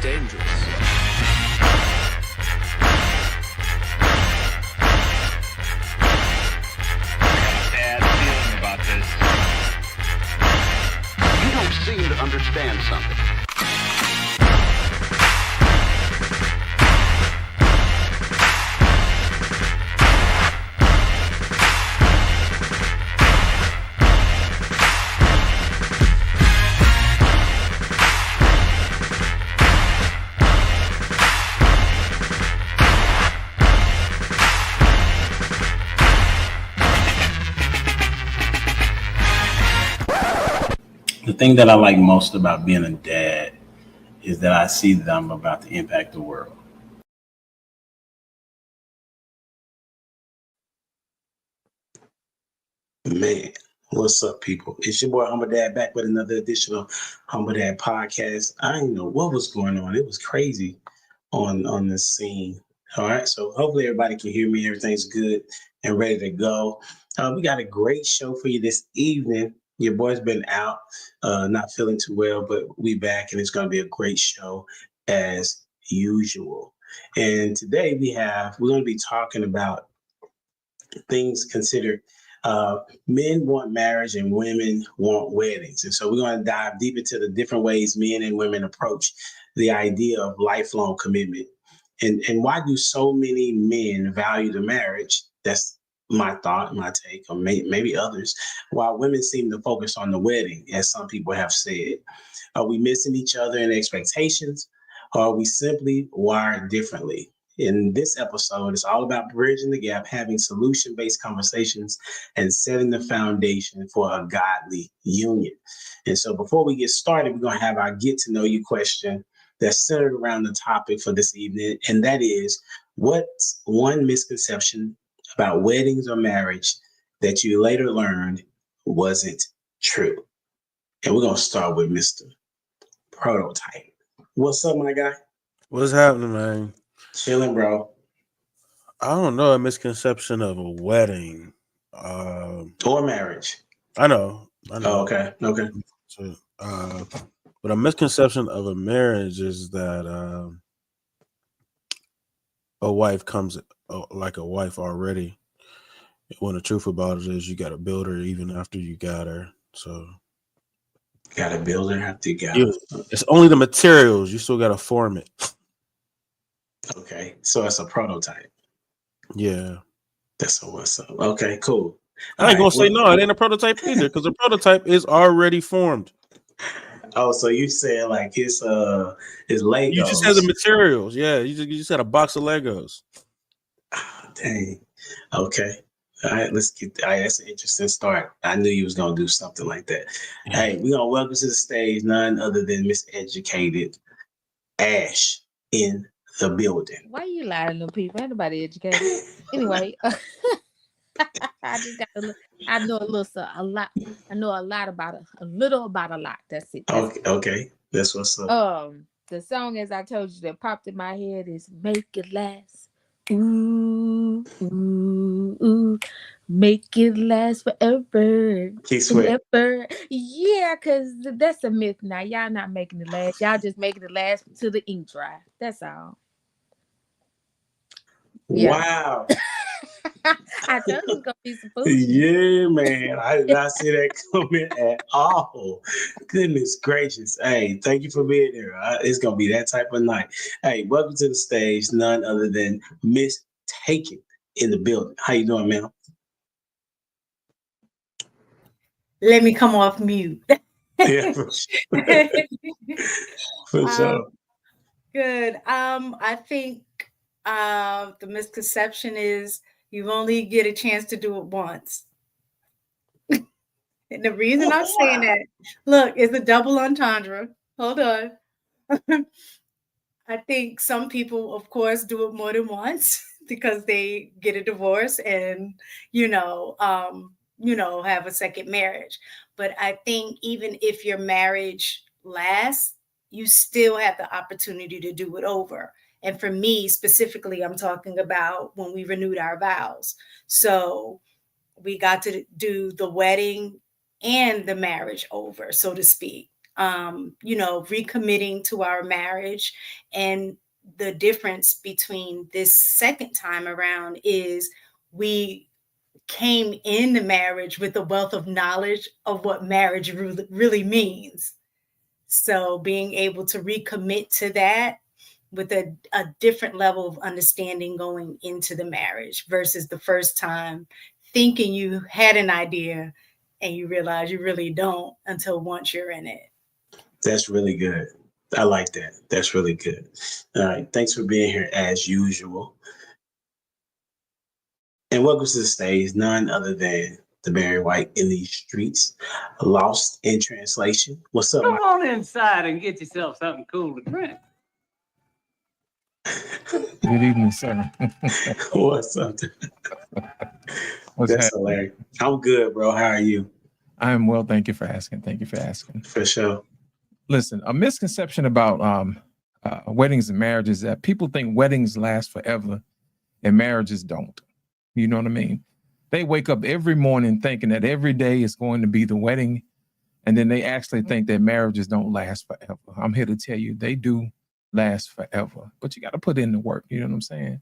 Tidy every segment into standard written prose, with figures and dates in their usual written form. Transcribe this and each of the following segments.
dangerous. Bad feeling about this. You don't seem to understand something. The thing that I like most about being a dad is that I see that I'm about to impact the world. Man, what's up, people? It's your boy Humble Dad back with another edition of Humble Dad Podcast. I didn't know what was going on. It was crazy on the scene. All right, so hopefully everybody can hear me. Everything's good and ready to go. We got a great show for you this evening. Your boy's been out, not feeling too well, but we back, and it's going to be a great show as usual. And today we're going to be talking about things considered. Men want marriage and women want weddings. And so we're going to dive deep into the different ways men and women approach the idea of lifelong commitment. And why do so many men value the marriage? That's my thought, my take, or maybe others, while women seem to focus on the wedding, as some people have said. Are we missing each other in expectations, or are we simply wired differently? In this episode, it's all about bridging the gap, having solution-based conversations, and setting the foundation for a godly union. And so before we get started, we're going to have our get-to-know-you question that's centered around the topic for this evening, and that is, what's one misconception about weddings or marriage that you later learned wasn't true? And we're going to start with Mr. Prototype. What's up, my guy? What's happening, man? Chilling, bro. I don't know, a misconception of a wedding. Or marriage. I know. Oh, okay. So, but a misconception of a marriage is that a wife comes like a wife already. When the truth about it is, you got to build her even after you got her. So, got to build her after you got her. It's only the materials. You still got to form it. Okay, so it's a prototype. Yeah. That's what's up. Okay, cool. I ain't gonna say no, it ain't a prototype either, because the prototype is already formed. Oh, so you said like it's Legos. You just have the materials. Yeah, you just had a box of Legos. Oh, dang. Okay. All right, let's get. All right, that's an interesting start. I knew you was gonna do something like that. Hey, we're gonna welcome to the stage none other than Miseducated Ash in the building. Why you lying to people? Ain't nobody educated. Anyway, I just got to look. I know a lot. I know a lot about a little about a lot. That's it. Okay. That's what's up. The song, as I told you, that popped in my head is "Make It Last." Ooh, ooh, ooh. Make it last forever. Forever. Yeah, because that's a myth now. Y'all not making it last. Y'all just making it last till the ink dry. That's all. Yeah. Wow. I told you it's gonna be some food. Yeah, man. I did not see that coming at all. Goodness gracious. Hey, thank you for being here. It's gonna be that type of night. Hey, welcome to the stage, none other than Miss Taken in the building. How you doing, man? Let me come off mute. Yeah, for sure. For sure. Good. I think the misconception is you only get a chance to do it once. And the reason I'm saying that, look, it's a double entendre. Hold on. I think some people, of course, do it more than once because they get a divorce and, have a second marriage. But I think even if your marriage lasts, you still have the opportunity to do it over. And for me specifically, I'm talking about when we renewed our vows. So we got to do the wedding and the marriage over, so to speak. recommitting to our marriage. And the difference between this second time around is we came into marriage with a wealth of knowledge of what marriage really means. So being able to recommit to that with a different level of understanding going into the marriage versus the first time thinking you had an idea and you realize you really don't until once you're in it. That's really good. I like that. That's really good. All right. Thanks for being here as usual. And welcome to the stage, none other than the Barry White in these streets, lost in translation. What's up, Come on inside and get yourself something cool to drink. Good evening, sir. What's up? What's That's happening? hilarious. I'm good, bro. How are you? I am well. Thank you for asking. Thank you for asking. For sure. Listen, a misconception about weddings and marriages is that people think weddings last forever and marriages don't. You know what I mean? They wake up every morning thinking that every day is going to be the wedding, and then they actually think that marriages don't last forever. I'm here to tell you they do last forever, but you got to put in the work. You know what I'm saying?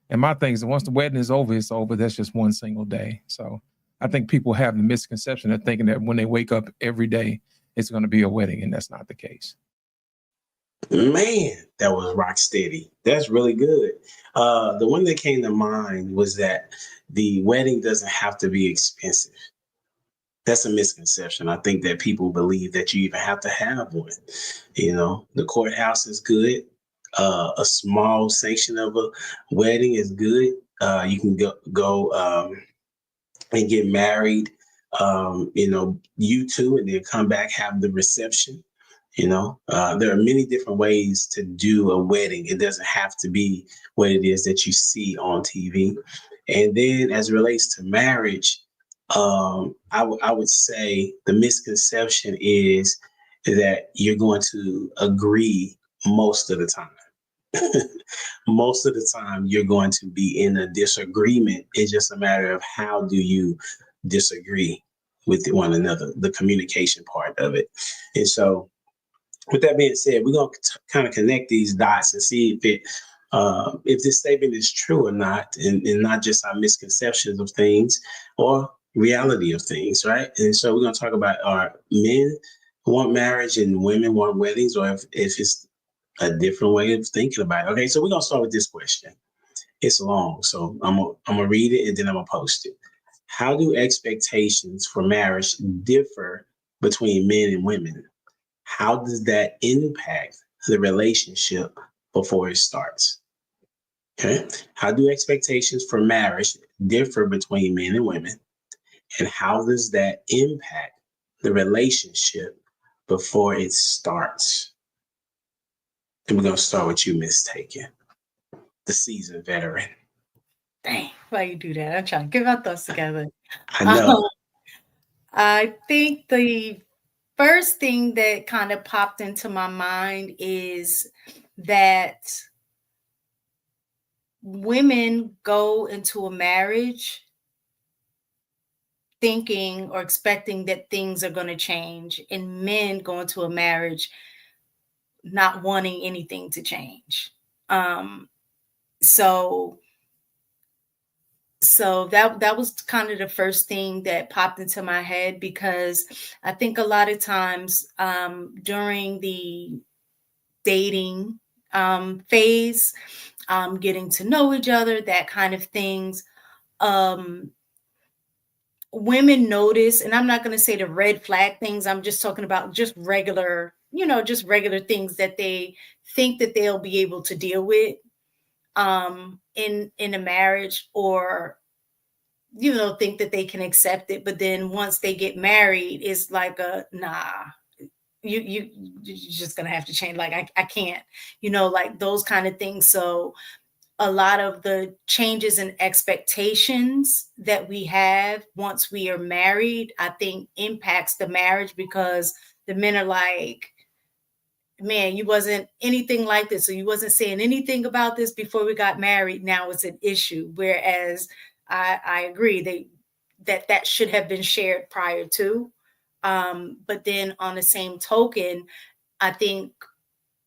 And my thing is that once the wedding is over, it's over. That's just one single day. So I think people have the misconception of thinking that when they wake up every day, it's going to be a wedding, and that's not the case. Man, that was rock steady. That's really good. The one that came to mind was that the wedding doesn't have to be expensive. That's a misconception. I think that people believe that you even have to have one. You know, the courthouse is good. A small sanction of a wedding is good. You can go and get married, you two, and then come back, have the reception. There are many different ways to do a wedding. It doesn't have to be what it is that you see on TV. And then as it relates to marriage, I would say the misconception is that you're going to agree most of the time. Most of the time, you're going to be in a disagreement. It's just a matter of how do you disagree with one another, the communication part of it. And so with that being said, we're going to kind of connect these dots and see if this statement is true or not, and not just our misconceptions of things or reality of things, right? And so we're going to talk about, are men want marriage and women want weddings, or if it's a different way of thinking about it. Okay, so we're going to start with this question. It's long, so I'm gonna read it and then I'm going to post it. How do expectations for marriage differ between men and women? How does that impact the relationship before it starts? Okay. How do expectations for marriage differ between men and women? And how does that impact the relationship before it starts? And we're going to start with you, Miss Taken, the seasoned veteran. Dang, why you do that? I'm trying to get my thoughts together. I know. I think the first thing that kind of popped into my mind is that women go into a marriage thinking or expecting that things are going to change, and men go into a marriage not wanting anything to change. So that was kind of the first thing that popped into my head, because I think a lot of times during the dating phase, getting to know each other, that kind of things, women notice, and I'm not going to say the red flag things, I'm just talking about just regular things that they think that they'll be able to deal with in a marriage, or think that they can accept it, but then once they get married, it's like you're just gonna have to change. Like I can't, like those kind of things. So a lot of the changes in expectations that we have once we are married, I think impacts the marriage, because the men are like, man, you wasn't anything like this, or you wasn't saying anything about this before we got married. Now it's an issue. Whereas I agree that should have been shared prior to. But then on the same token, I think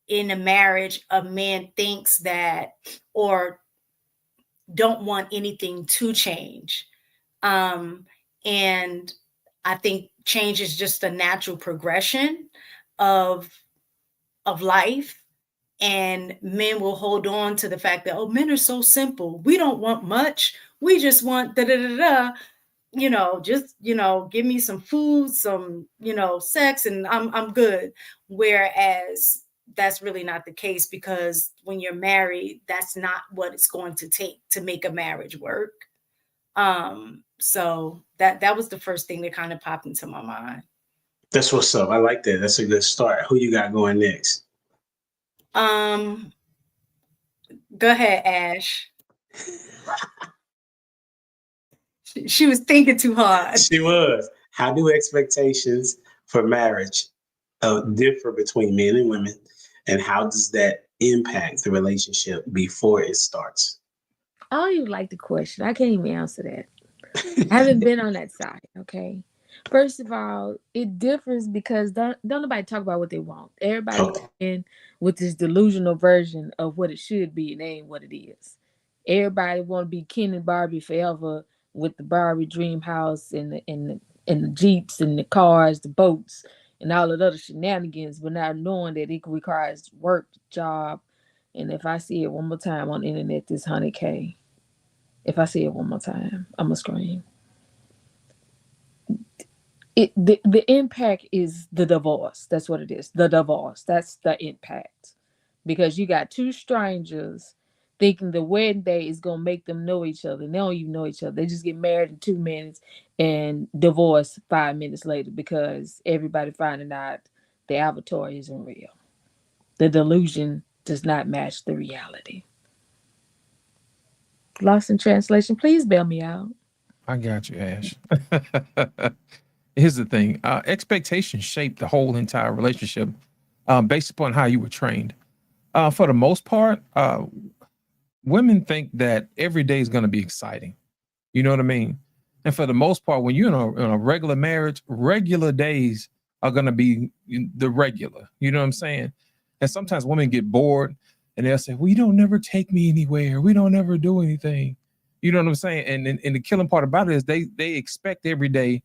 in a marriage, a man thinks that or don't want anything to change. And I think change is just a natural progression of life. And men will hold on to the fact that, oh, men are so simple. We don't want much. We just want just, give me some food, some, sex, and I'm good. Whereas that's really not the case, because when you're married, that's not what it's going to take to make a marriage work. So that was the first thing that kind of popped into my mind. That's what's up. I like that. That's a good start. Who you got going next? Go ahead, Ash. She was thinking too hard. She was. How do expectations for marriage differ between men and women? And how does that impact the relationship before it starts? I don't even like the question. I can't even answer that. I haven't been on that side, okay? First of all, it differs because don't nobody talk about what they want. Everybody in with this delusional version of what it should be, and it ain't what it is. Everybody want to be Ken and Barbie forever with the Barbie dream house and the Jeeps and the cars, the boats, and all of the other shenanigans, but not knowing that it requires work, job. And if I see it one more time on the internet, this 100K. If I see it one more time, I'm gonna scream. The impact is the divorce. That's what it is. The divorce. That's the impact. Because you got two strangers thinking the wedding day is going to make them know each other. And they don't even know each other. They just get married in 2 minutes and divorce 5 minutes later because everybody finding out the avatar isn't real. The delusion does not match the reality. Lost in translation. Please bail me out. I got you, Ash. Here's the thing. Expectations shape the whole entire relationship based upon how you were trained. For the most part, women think that every day is going to be exciting. You know what I mean? And for the most part, when you're in a regular marriage, regular days are going to be the regular. You know what I'm saying? And sometimes women get bored and they'll say, well, you don't never take me anywhere. We don't ever do anything. You know what I'm saying? And the killing part about it is they expect every day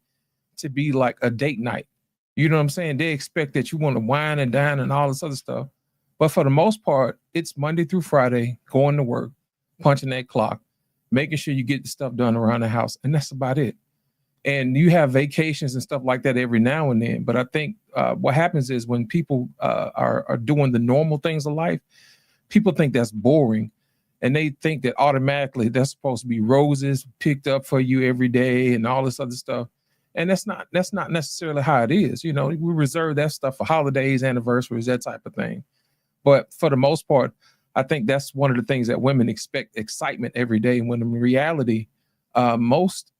to be like a date night. You know what I'm saying? They expect that you want to wine and dine and all this other stuff. But for the most part, it's Monday through Friday, going to work, punching that clock, making sure you get the stuff done around the house. And that's about it. And you have vacations and stuff like that every now and then. But I think what happens is when people are doing the normal things of life, people think that's boring. And they think that automatically that's supposed to be roses picked up for you every day and all this other stuff. And that's not necessarily how it is. You know, we reserve that stuff for holidays, anniversaries, that type of thing. But for the most part, I think that's one of the things that women expect excitement every day. When in reality, most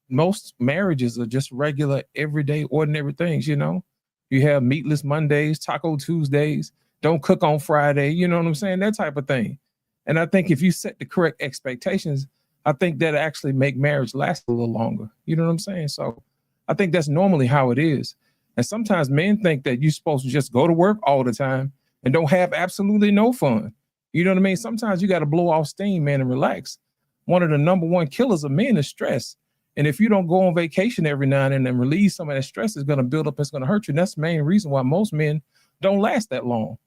marriages are just regular, everyday, ordinary things. You know, you have meatless Mondays, Taco Tuesdays, don't cook on Friday. You know what I'm saying? That type of thing. And I think if you set the correct expectations, I think that actually make marriage last a little longer. You know what I'm saying? So I think that's normally how it is. And sometimes men think that you're supposed to just go to work all the time and don't have absolutely no fun. You know what I mean? Sometimes you got to blow off steam, man, and relax. One of the number one killers of men is stress. And if you don't go on vacation every now and then and release some of that stress, it's going to build up. It's going to hurt you. And that's the main reason why most men don't last that long.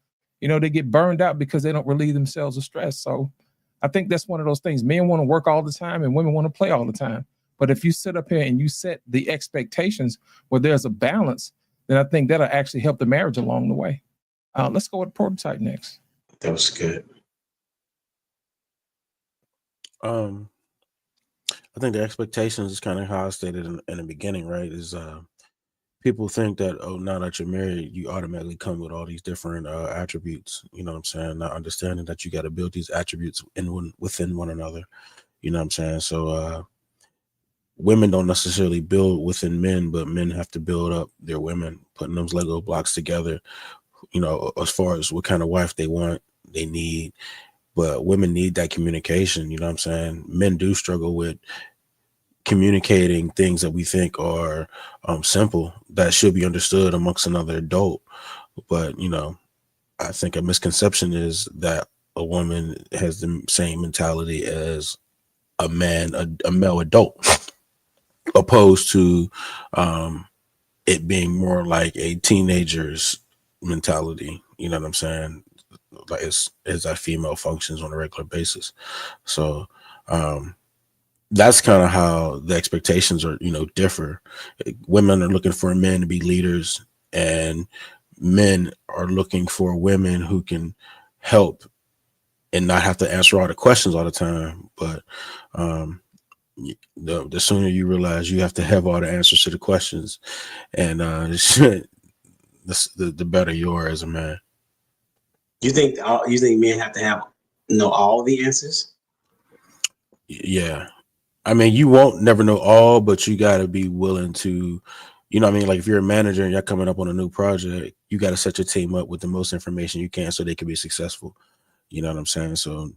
You know, they get burned out because they don't relieve themselves of stress. So I think that's one of those things. Men want to work all the time and women want to play all the time. But if you sit up here and you set the expectations where there's a balance, then I think that'll actually help the marriage along the way. Let's go with Prototype next. That was good. I think the expectations is kind of how I stated in the beginning, right? Is people think that, oh, now that you're married, you automatically come with all these different attributes. You know what I'm saying? Not understanding that you got to build these attributes within one another. You know what I'm saying? So women don't necessarily build within men, but men have to build up their women, putting those Lego blocks together, you know, as far as what kind of wife they want, they need. But women need that communication, you know what I'm saying? Men do struggle with communicating things that we think are simple that should be understood amongst another adult. But, you know, I think a misconception is that a woman has the same mentality as a man, a male adult, opposed to it being more like a teenager's mentality. You know what I'm saying? Like as that female functions on a regular basis. So that's kind of how the expectations are, you know, differ. Women are looking for men to be leaders, and men are looking for women who can help and not have to answer all the questions all the time. But the sooner you realize you have to have all the answers to the questions, and the better you are as a man. You think men have to know all the answers? Yeah. I mean, you won't never know all, but you got to be willing to, you know what I mean? Like if you're a manager and you're coming up on a new project, you got to set your team up with the most information you can so they can be successful. You know what I'm saying? So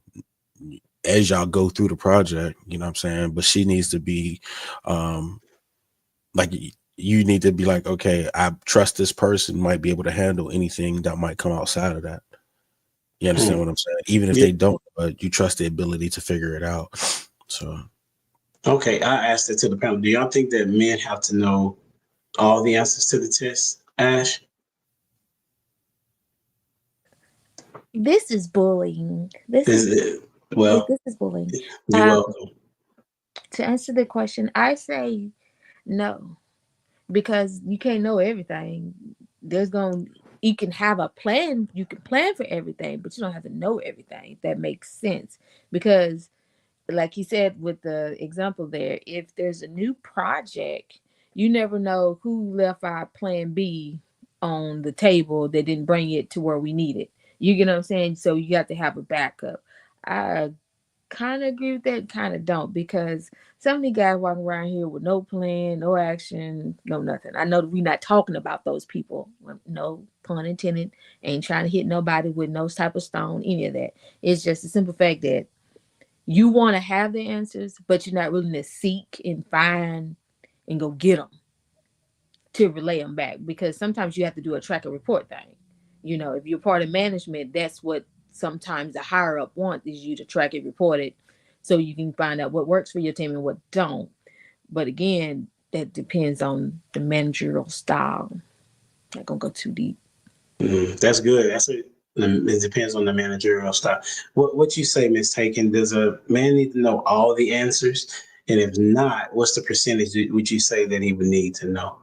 as y'all go through the project, you know what I'm saying? But she needs to be like, you need to be like, okay, I trust this person might be able to handle anything that might come outside of that. You understand what I'm saying? Even if they don't, but you trust the ability to figure it out. So. Okay, I asked it to the panel. Do y'all think that men have to know all the answers to the test, Ash? This is bullying. This is bullying. You're welcome. To answer the question, I say no, because you can't know everything. You can have a plan. You can plan for everything, but you don't have to know everything. If that makes sense, because like he said with the example there, if there's a new project, you never know who left our plan B on the table that didn't bring it to where we need it. You get what I'm saying? So you got to have a backup. I kind of agree with that, kind of don't, because some of the guys walking around here with no plan, no action, no nothing. I know that we're not talking about those people. No pun intended. Ain't trying to hit nobody with no type of stone, any of that. It's just a simple fact that you want to have the answers, but you're not willing to seek and find and go get them to relay them back, because sometimes you have to do a track and report thing. You know, if you're part of management, that's what sometimes the higher up wants, is you to track and report it so you can find out what works for your team and what don't. But again, that depends on the managerial style. Not gonna go too deep. That's good. It depends on the managerial style. What you say, Ms. Taken? Does a man need to know all the answers? And if not, what's the percentage would you say that he would need to know?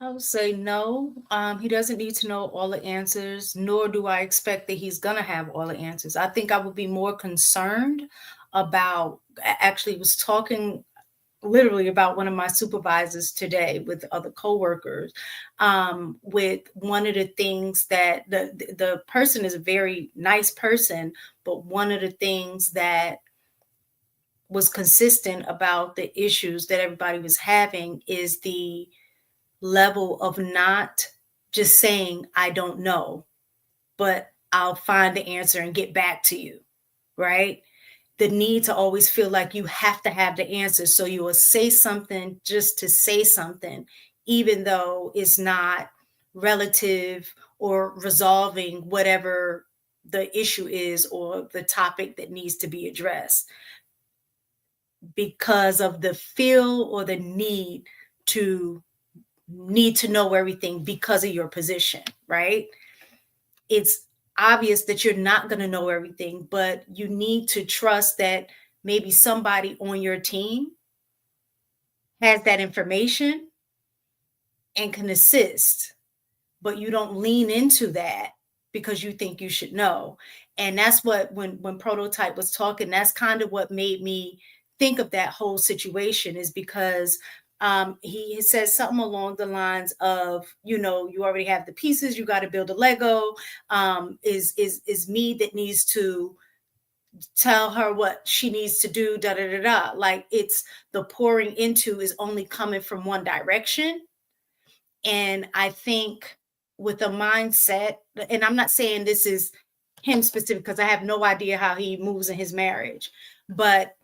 I would say no. He doesn't need to know all the answers, nor do I expect that he's going to have all the answers. I think I would be more concerned about, actually was talking literally about one of my supervisors today with other coworkers, with one of the things that the person is a very nice person, but one of the things that was consistent about the issues that everybody was having is the level of not just saying, I don't know, but I'll find the answer and get back to you, right? The need to always feel like you have to have the answer. So you will say something just to say something, even though it's not relative or resolving whatever the issue is or the topic that needs to be addressed, because of the feel or the need to know everything because of your position, right? It's obvious that you're not going to know everything, but you need to trust that maybe somebody on your team has that information and can assist, but you don't lean into that because you think you should know. And that's what, when Prototype was talking, that's kind of what made me think of that whole situation, is because he says something along the lines of, you already have the pieces, you got to build a Lego. Is me that needs to tell her what she needs to do, da da da da. Like, it's the pouring into is only coming from one direction. And I think with a mindset, and I'm not saying this is him specific because I have no idea how he moves in his marriage, but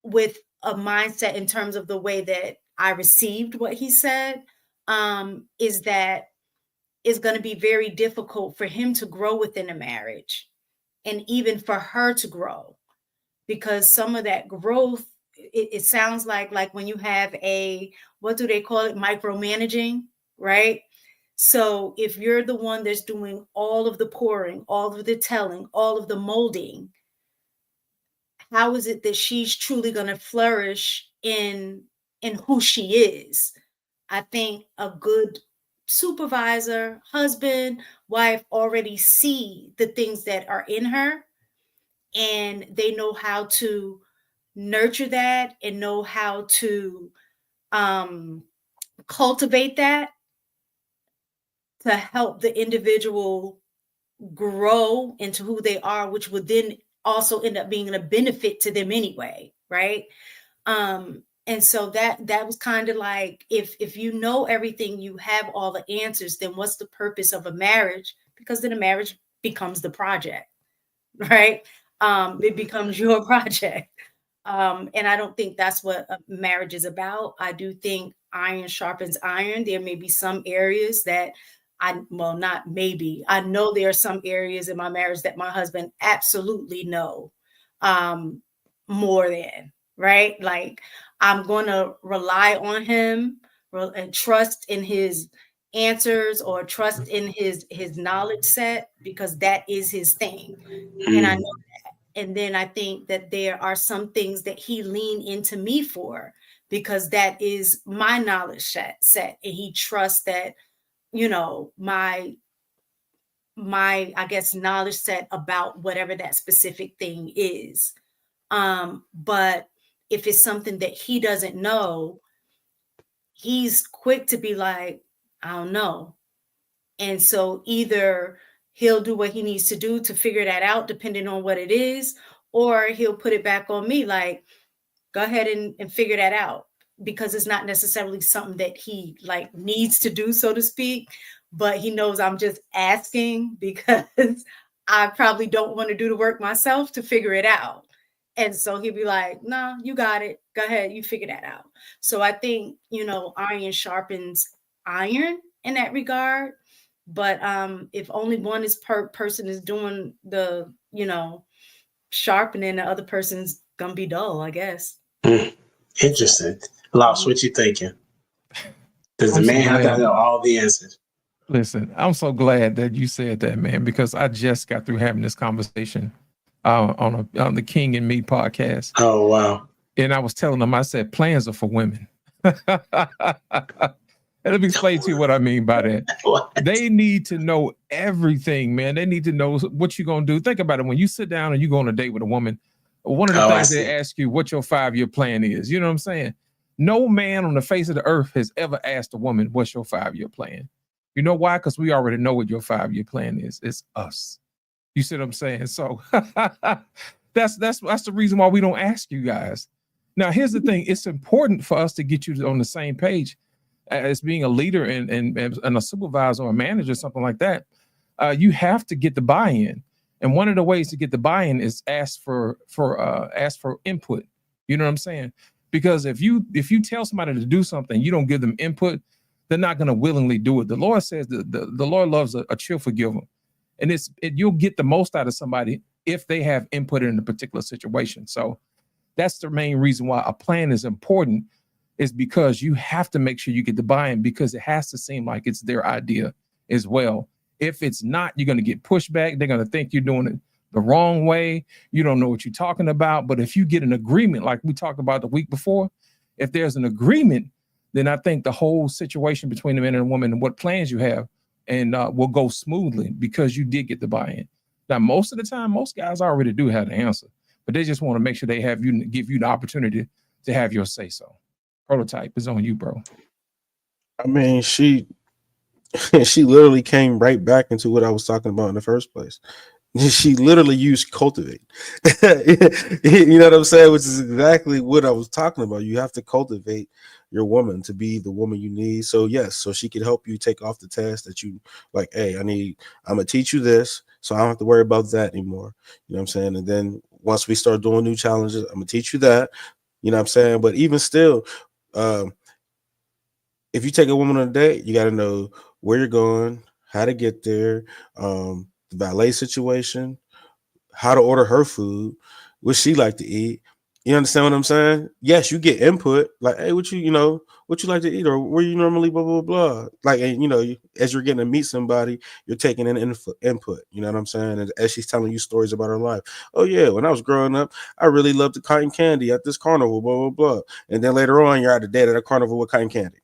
with a mindset in terms of the way that I received what he said, is that it's going to be very difficult for him to grow within a marriage, and even for her to grow, because some of that growth, it sounds like when you have what do they call it? Micromanaging, right? So if you're the one that's doing all of the pouring, all of the telling, all of the molding, how is it that she's truly going to flourish in who she is? I think a good supervisor, husband, wife already see the things that are in her, and they know how to nurture that and know how to cultivate that to help the individual grow into who they are, which would then also end up being a benefit to them anyway, right? And so that was kind of like, if you know everything, you have all the answers, then what's the purpose of a marriage? Because then a marriage becomes the project, right? It becomes your project. And I don't think that's what a marriage is about. I do think iron sharpens iron. There may be some areas that I know there are some areas in my marriage that my husband absolutely know more than, right? Like, I'm going to rely on him and trust in his answers or trust in his knowledge set, because that is his thing. And I know that. And then I think that there are some things that he leaned into me for, because that is my knowledge set. And he trusts that, you know, my I guess knowledge set about whatever that specific thing is. But if it's something that he doesn't know, he's quick to be like, I don't know. And so either he'll do what he needs to do to figure that out, depending on what it is, or he'll put it back on me, like, go ahead and figure that out, because it's not necessarily something that he like needs to do, so to speak, but he knows I'm just asking because I probably don't want to do the work myself to figure it out. And so he'd be like, no, you got it. Go ahead. You figure that out. So I think, you know, iron sharpens iron in that regard. But if only one person is doing the, you know, sharpening, the other person's going to be dull, I guess. Interesting. Lost, what you thinking? Does the man have to have all the answers? Listen, I'm so glad that you said that, man, because I just got through having this conversation on the King and Me podcast. Oh, wow. And I was telling them, I said, plans are for women. Let me explain to you what I mean by that. What? They need to know everything, man. They need to know what you're going to do. Think about it. When you sit down and you go on a date with a woman, one of the things they ask you what your 5-year plan is. You know what I'm saying? No man on the face of the earth has ever asked a woman, what's your 5-year plan? You know why? Because we already know what your 5-year plan is. It's us. You see what I'm saying? So that's the reason why we don't ask you guys. Now, here's the thing. It's important for us to get you on the same page as being a leader and a supervisor or a manager, something like that. You have to get the buy-in. And one of the ways to get the buy-in is ask for input. You know what I'm saying? Because if you tell somebody to do something, you don't give them input, they're not going to willingly do it. The Lord says that the Lord loves a cheerful giver. And you'll get the most out of somebody if they have input in a particular situation. So that's the main reason why a plan is important, is because you have to make sure you get the buy-in, because it has to seem like it's their idea as well. If it's not, you're going to get pushback. They're going to think you're doing it the wrong way. You don't know what you're talking about. But if you get an agreement, like we talked about the week before, if there's an agreement, then I think the whole situation between the man and the woman and what plans you have and will go smoothly, because you did get the buy-in. Now, most of the time, most guys already do have the answer, but they just want to make sure they give you the opportunity to have your say so. Prototype is on you, bro. I mean, she literally came right back into what I was talking about in the first place. She literally used cultivate. You know what I'm saying? Which is exactly what I was talking about. You have to cultivate your woman to be the woman you need. So yes, so she can help you take off the task that you like, hey, I'm gonna teach you this, so I don't have to worry about that anymore. You know what I'm saying? And then once we start doing new challenges, I'm gonna teach you that. You know what I'm saying? But even still, if you take a woman on a date, you got to know where you're going, how to get there, the valet situation, how to order her food, what she like to eat. You understand what I'm saying? Yes, you get input, like, hey, what you like to eat, or where you normally blah blah blah. Like, and as you're getting to meet somebody, you're taking in input. You know what I'm saying? And as she's telling you stories about her life, oh yeah, when I was growing up, I really loved the cotton candy at this carnival, blah blah blah. And then later on, you're at a date at a carnival with cotton candy.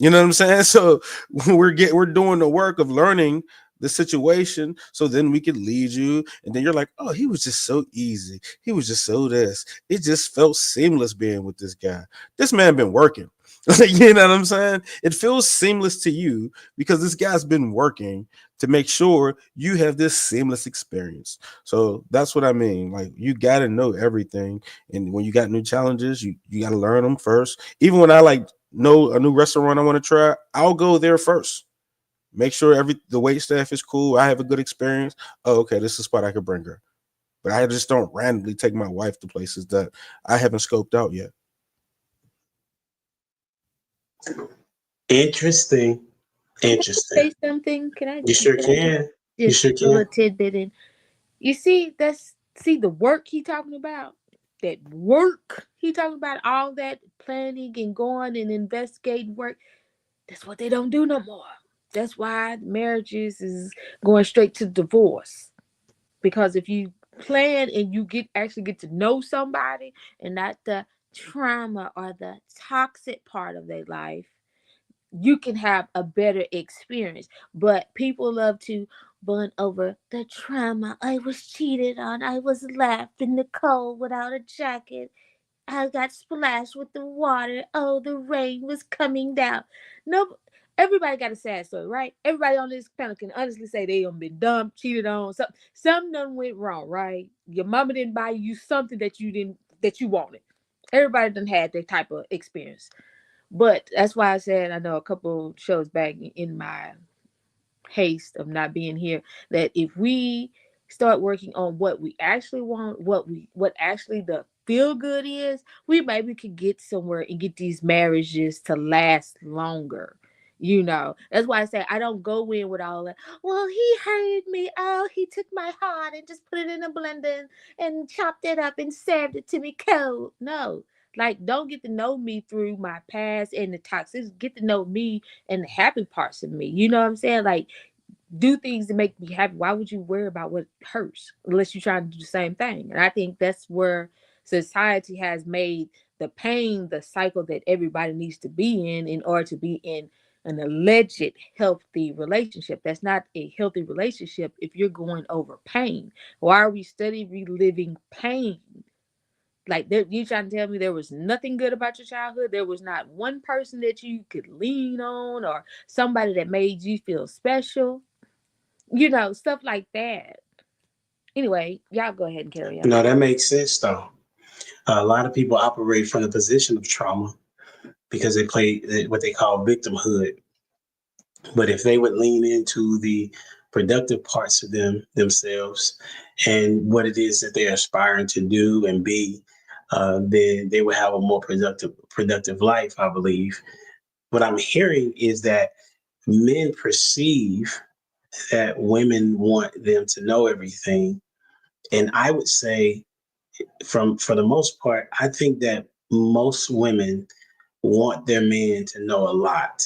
You know what I'm saying? So we're doing the work of learning the situation, so then we could lead you, and then you're like, oh, he was just so easy. He was just so this. It just felt seamless being with this guy. This man been working. You know what I'm saying? It feels seamless to you because this guy's been working to make sure you have this seamless experience. So that's what I mean. Like, you got to know everything, and when you got new challenges, you got to learn them first. Even when I know a new restaurant I want to try, I'll go there first. Make sure the wait staff is cool. I have a good experience. Oh, okay, this is a spot I could bring her. But I just don't randomly take my wife to places that I haven't scoped out yet. Interesting. Say something? Can I? You sure can. You sure can. A tidbit in. You see, the work he talking about. That work he talking about, all that planning and going and investigating work. That's what they don't do no more. That's why marriages is going straight to divorce. Because if you plan and you actually get to know somebody and not the trauma or the toxic part of their life, you can have a better experience. But people love to bond over the trauma. I was cheated on. I was left in the cold without a jacket. I got splashed with the water. Oh, the rain was coming down. No, everybody got a sad story, right? Everybody on this panel can honestly say they done been dumped, cheated on. Something done went wrong, right? Your mama didn't buy you something that you wanted. Everybody done had that type of experience. But that's why I said, I know a couple shows back in my haste of not being here, that if we start working on what we actually want, what actually the feel good is, we maybe could get somewhere and get these marriages to last longer. That's why I say I don't go in with all that. Well, he hurt me. Oh, he took my heart and just put it in a blender and chopped it up and served it to me cold. No, don't get to know me through my past and the toxic. Get to know me and the happy parts of me. You know what I'm saying? Do things to make me happy. Why would you worry about what hurts unless you're trying to do the same thing? And I think that's where society has made the pain the cycle that everybody needs to be in order to be in an alleged healthy relationship. That's not a healthy relationship if you're going over pain. Why are we reliving pain? You trying to tell me there was nothing good about your childhood? There was not one person that you could lean on or somebody that made you feel special? Stuff like that. Anyway, y'all go ahead and carry on. No, that makes sense, though. A lot of people operate from the position of trauma because they play what they call victimhood. But if they would lean into the productive parts of themselves and what it is that they're aspiring to do and be, then they will have a more productive life, I believe. What I'm hearing is that men perceive that women want them to know everything. And I would say, for the most part, I think that most women want their man to know a lot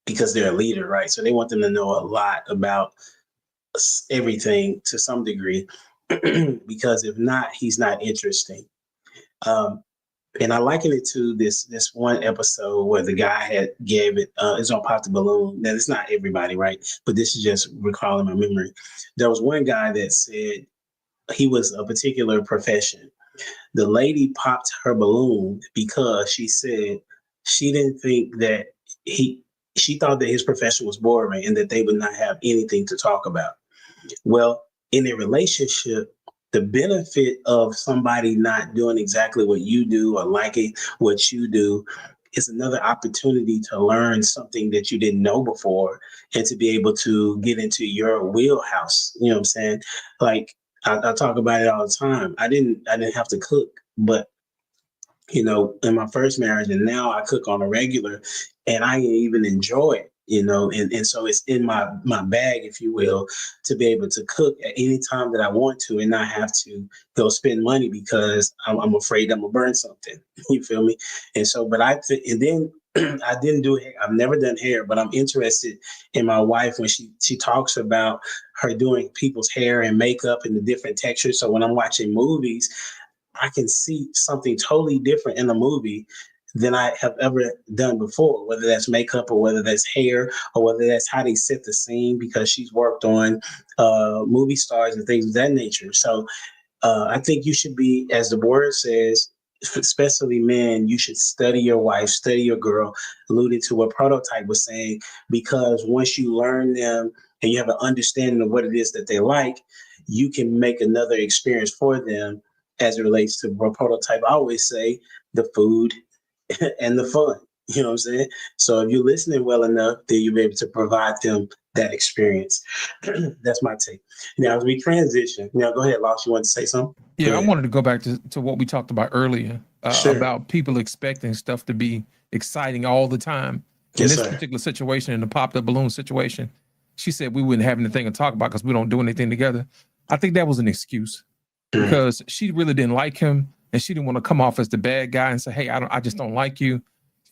because they're a leader, right? So they want them to know a lot about everything to some degree, because if not, he's not interesting. And I liken it to this one episode where the guy gave it, it's on Pop the Balloon. Now, it's not everybody, right? But this is just recalling my memory. There was one guy that said he was a particular profession. The lady popped her balloon because she said she didn't think that she thought that his profession was boring and that they would not have anything to talk about. Well, in a relationship, the benefit of somebody not doing exactly what you do or liking what you do is another opportunity to learn something that you didn't know before and to be able to get into your wheelhouse. You know what I'm saying? I talk about it all the time. I didn't have to cook, but in my first marriage, and now I cook on a regular, and I even enjoy it, and so it's in my bag, if you will, to be able to cook at any time that I want to and not have to go spend money because I'm afraid I'm gonna burn something. You feel me? And so, and then I didn't do hair. I've never done hair, but I'm interested in my wife when she talks about her doing people's hair and makeup and the different textures. So when I'm watching movies, I can see something totally different in the movie than I have ever done before, whether that's makeup or whether that's hair or whether that's how they set the scene, because she's worked on movie stars and things of that nature. So I think you should be, as the word says, especially men, you should study your wife, study your girl, alluding to what Prototype was saying, because once you learn them and you have an understanding of what it is that they like, you can make another experience for them as it relates to what Prototype always say, the food and the fun. You know what I'm saying? So if you're listening well enough, then you'll be able to provide them that experience. That's my take. Now, as we transition, go ahead, Lost. You want to say something? Yeah, I wanted to go back to what we talked about earlier Sure. about people expecting stuff to be exciting all the time. Yes, In this sir. particular situation, in the popped up balloon situation, she said we wouldn't have anything to talk about because we don't do anything together. I think that was an excuse because she really didn't like him and she didn't want to come off as the bad guy and say, hey, I just don't like you.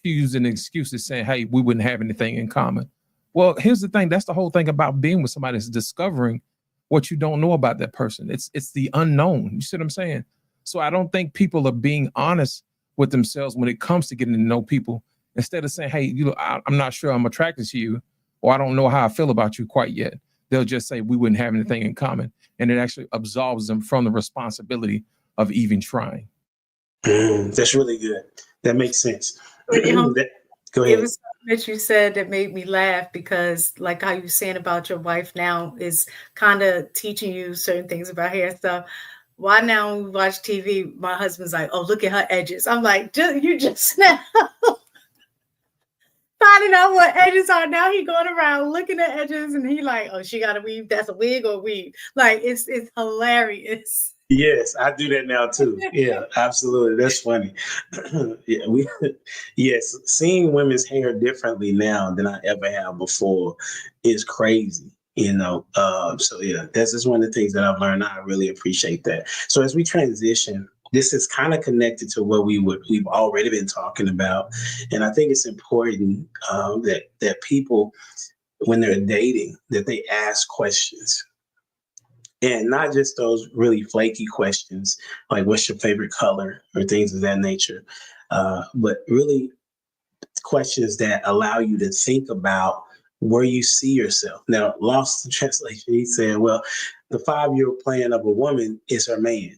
She used an excuse as saying, hey, we wouldn't have anything in common. Well, here's the thing. That's the whole thing about being with somebody, is discovering what you don't know about that person. It's the unknown. You see what I'm saying? So I don't think people are being honest with themselves when it comes to getting to know people. Instead of saying, hey, I'm not sure I'm attracted to you, or I don't know how I feel about you quite yet. They'll just say we wouldn't have anything in common. And it actually absolves them from the responsibility of even trying. That's really good. That makes sense. Go It ahead. was something that you said that made me laugh, because like how you saying about your wife now is kind of teaching you certain things about hair stuff. Why now when we watch TV, my husband's like, oh, look at her edges. I'm like, you just now finding out what edges are. Now he going around looking at edges and he like, oh, she got a weave. That's a wig or a weave. Like, it's hilarious. Yes, I do that now too. Yeah, absolutely. That's funny. Yes, seeing women's hair differently now than I ever have before is crazy. So yeah, that's just one of the things that I've learned. I really appreciate that. So as we transition, this is kind of connected to what we've already been talking about, and I think it's important that people, when they're dating, that they ask questions. And not just those really flaky questions, like what's your favorite color or things of that nature, but really questions that allow you to think about where you see yourself. Now, lost in translation, he said, well, the 5-year plan of a woman is her man.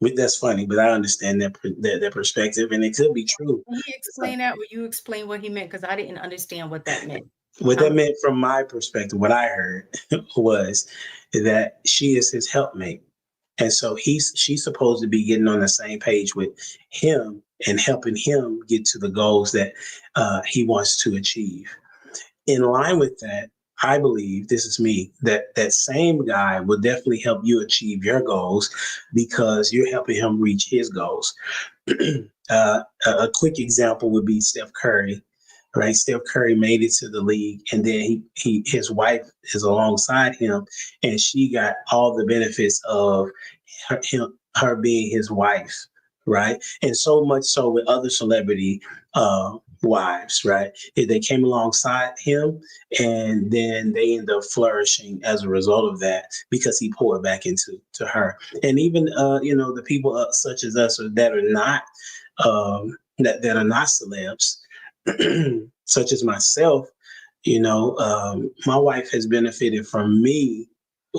That's funny, but I understand that perspective, and it could be true. Can you explain that? Will you explain what he meant? Because I didn't understand what that meant. What that meant from my perspective, what I heard was that she is his helpmate. And so she's supposed to be getting on the same page with him and helping him get to the goals that he wants to achieve. In line with that, I believe, this is me, that same guy will definitely help you achieve your goals because you're helping him reach his goals. A quick example would be Steph Curry. Right, Steph Curry made it to the league, and then his wife is alongside him, and she got all the benefits of her being his wife, right? And so much so with other celebrity wives, right? They came alongside him, and then they end up flourishing as a result of that because he poured back into her. And even the people such as us that are not that are not celebs. Such as myself, my wife has benefited from me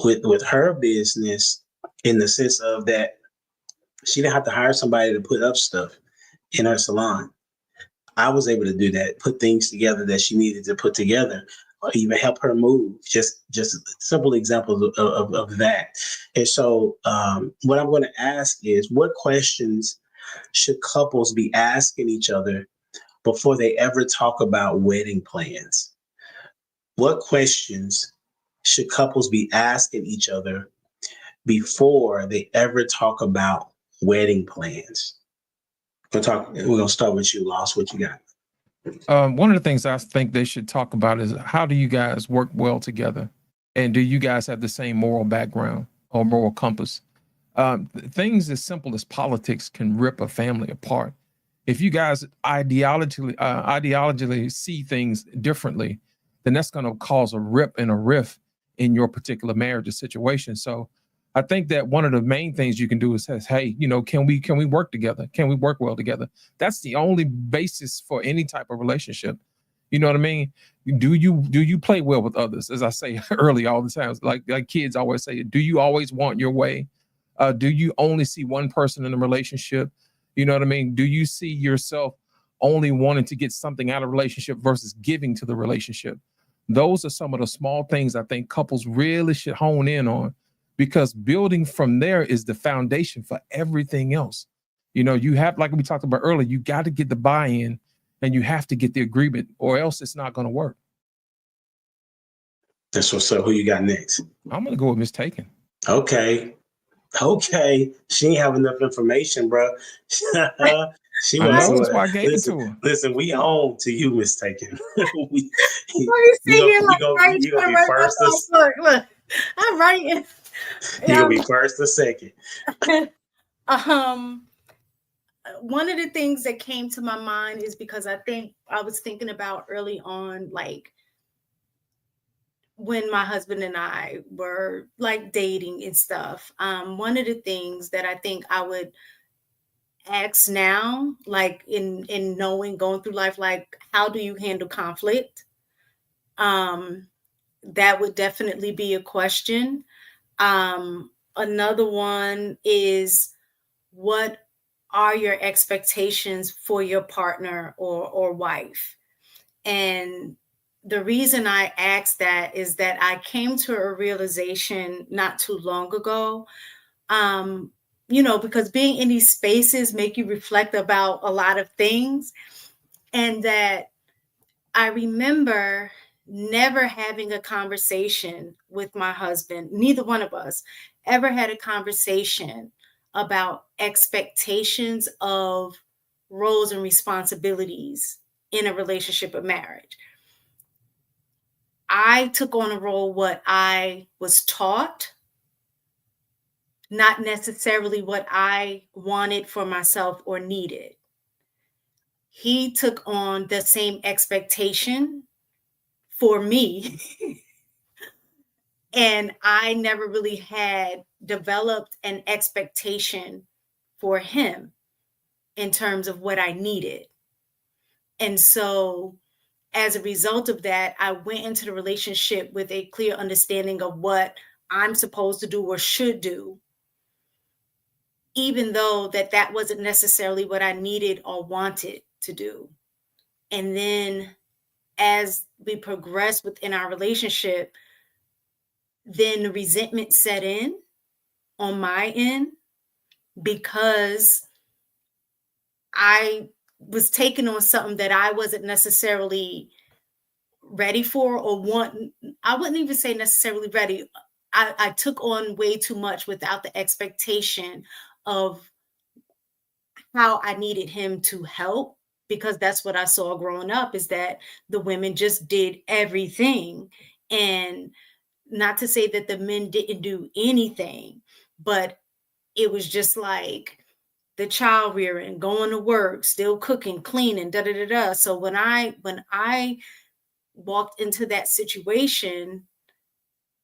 with her business in the sense of that she didn't have to hire somebody to put up stuff in her salon. I was able to do that, put things together that she needed to put together, or even help her move. Just simple examples of that. And so what I'm going to ask is, what questions should couples be asking each other before they ever talk about wedding plans? What questions should couples be asking each other before they ever talk about wedding plans? We're gonna start with you, Lost. What you got? One of the things I think they should talk about is how do you guys work well together? And do you guys have the same moral background or moral compass? Things as simple as politics can rip a family apart. If you guys ideologically see things differently, then that's going to cause a rip and a rift in your particular marriage or situation. So I think that one of the main things you can do is say, hey, can we work together? Can we work well together? That's the only basis for any type of relationship. You know what I mean? Do you play well with others? As I say early all the time, like kids always say, do you always want your way? Do you only see one person in a relationship? You know what I mean? Do you see yourself only wanting to get something out of a relationship versus giving to the relationship? Those are some of the small things I think couples really should hone in on, because building from there is the foundation for everything else. You have, like we talked about earlier, you got to get the buy-in and you have to get the agreement, or else it's not going to work. That's what's up. Who you got next? I'm going to go with Miss Taken. Okay. She ain't have enough information, bro. She wants that's why I gave it to her. Listen, we home to you, Miss Taken. You gonna be first. Look, I'm writing. You gonna be first or second? One of the things that came to my mind is because I think I was thinking about early on, like when my husband and I were like dating and stuff. One of the things that I think I would ask now, like in knowing, going through life, like, how do you handle conflict? That would definitely be a question. Another one is, what are your expectations for your partner or wife? And the reason I asked that is that I came to a realization not too long ago, because being in these spaces make you reflect about a lot of things. And that I remember never having a conversation with my husband. Neither one of us ever had a conversation about expectations of roles and responsibilities in a relationship or marriage. I took on a role what I was taught, not necessarily what I wanted for myself or needed. He took on the same expectation for me. And I never really had developed an expectation for him in terms of what I needed. And so as a result of that, I went into the relationship with a clear understanding of what I'm supposed to do or should do, even though that wasn't necessarily what I needed or wanted to do. And then as we progressed within our relationship, then the resentment set in on my end, because I was taking on something that I wasn't necessarily ready for or want. I wouldn't even say necessarily ready. I took on way too much without the expectation of how I needed him to help, because that's what I saw growing up, is that the women just did everything. And not to say that the men didn't do anything, but it was just like the child rearing, going to work, still cooking, cleaning, da-da-da-da. So when I walked into that situation,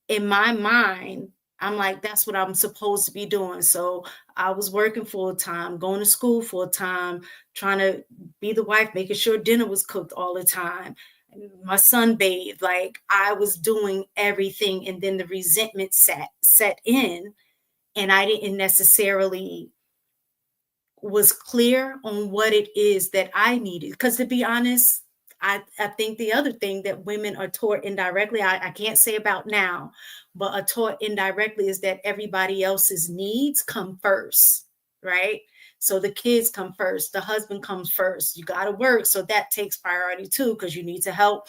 in my mind, I'm like, that's what I'm supposed to be doing. So I was working full time, going to school full time, trying to be the wife, making sure dinner was cooked all the time. My son bathed, like I was doing everything. And then the resentment set in, and I didn't necessarily was clear on what it is that I needed. Because to be honest, I think the other thing that women are taught indirectly, I can't say about now, but are taught indirectly, is that everybody else's needs come first, right? So the kids come first, the husband comes first, you got to work. So that takes priority too, because you need to help,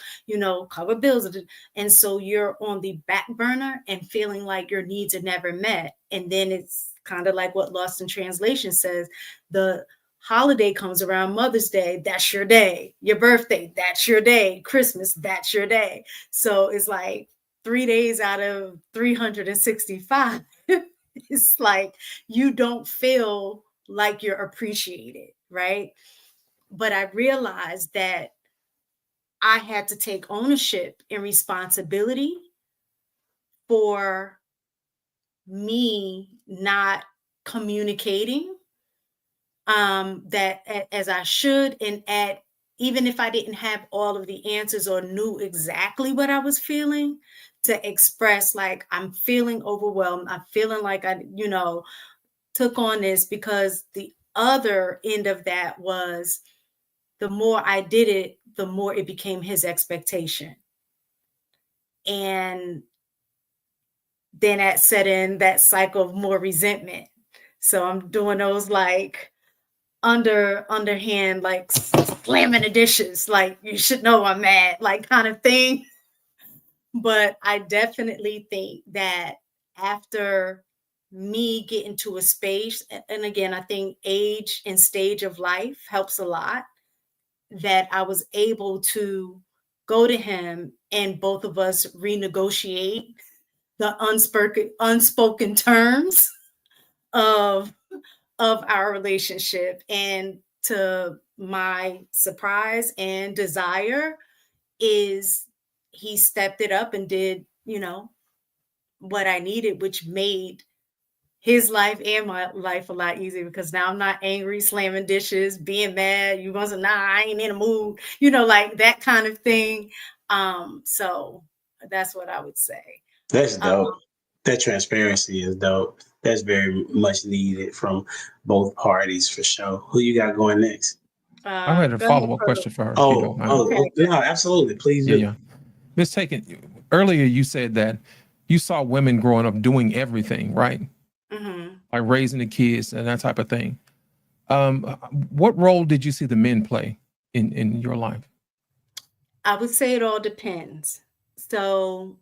cover bills. And so you're on the back burner and feeling like your needs are never met. And then it's kind of like what Lost in Translation says, the holiday comes around, Mother's Day, that's your day. Your birthday, that's your day. Christmas, that's your day. So it's like 3 days out of 365. It's like you don't feel like you're appreciated, right? But I realized that I had to take ownership and responsibility for me not communicating that as I should, and even if I didn't have all of the answers or knew exactly what I was feeling, to express like, I'm feeling overwhelmed. I'm feeling like I, took on this, because the other end of that was the more I did it, the more it became his expectation. And then that set in that cycle of more resentment. So I'm doing those like underhand, like slamming the dishes, like, you should know I'm mad, like kind of thing. But I definitely think that after me getting to a space, and again, I think age and stage of life helps a lot, that I was able to go to him and both of us renegotiate the unspoken terms of our relationship. And to my surprise and desire is he stepped it up and did, what I needed, which made his life and my life a lot easier, because now I'm not angry, slamming dishes, being mad. You wasn't, I ain't in a mood, like that kind of thing. So that's what I would say. That's dope. That transparency is dope. That's very much needed from both parties for sure. Who you got going next? I had a follow-up question for her. Okay. No, absolutely. Please do. Yeah. Ms. Taken, earlier you said that you saw women growing up doing everything, right? Mm-hmm. Like raising the kids and that type of thing. What role did you see the men play in your life? I would say it all depends. So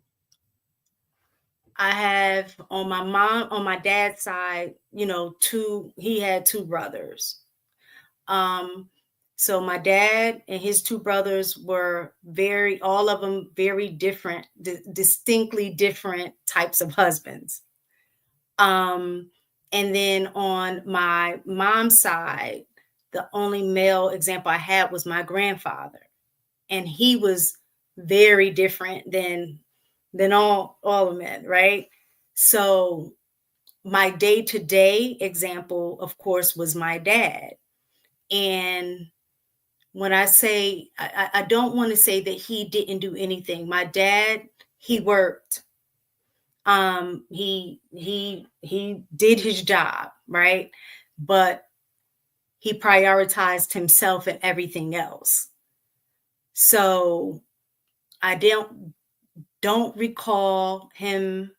I have on my dad's side, he had two brothers. So my dad and his two brothers were all of them very different, distinctly different types of husbands. And then on my mom's side, the only male example I had was my grandfather. And he was very different than all of men, right? So my day-to-day example, of course, was my dad. And when I say, I don't want to say that he didn't do anything. My dad, he worked. He did his job, right? But he prioritized himself and everything else. So I don't recall him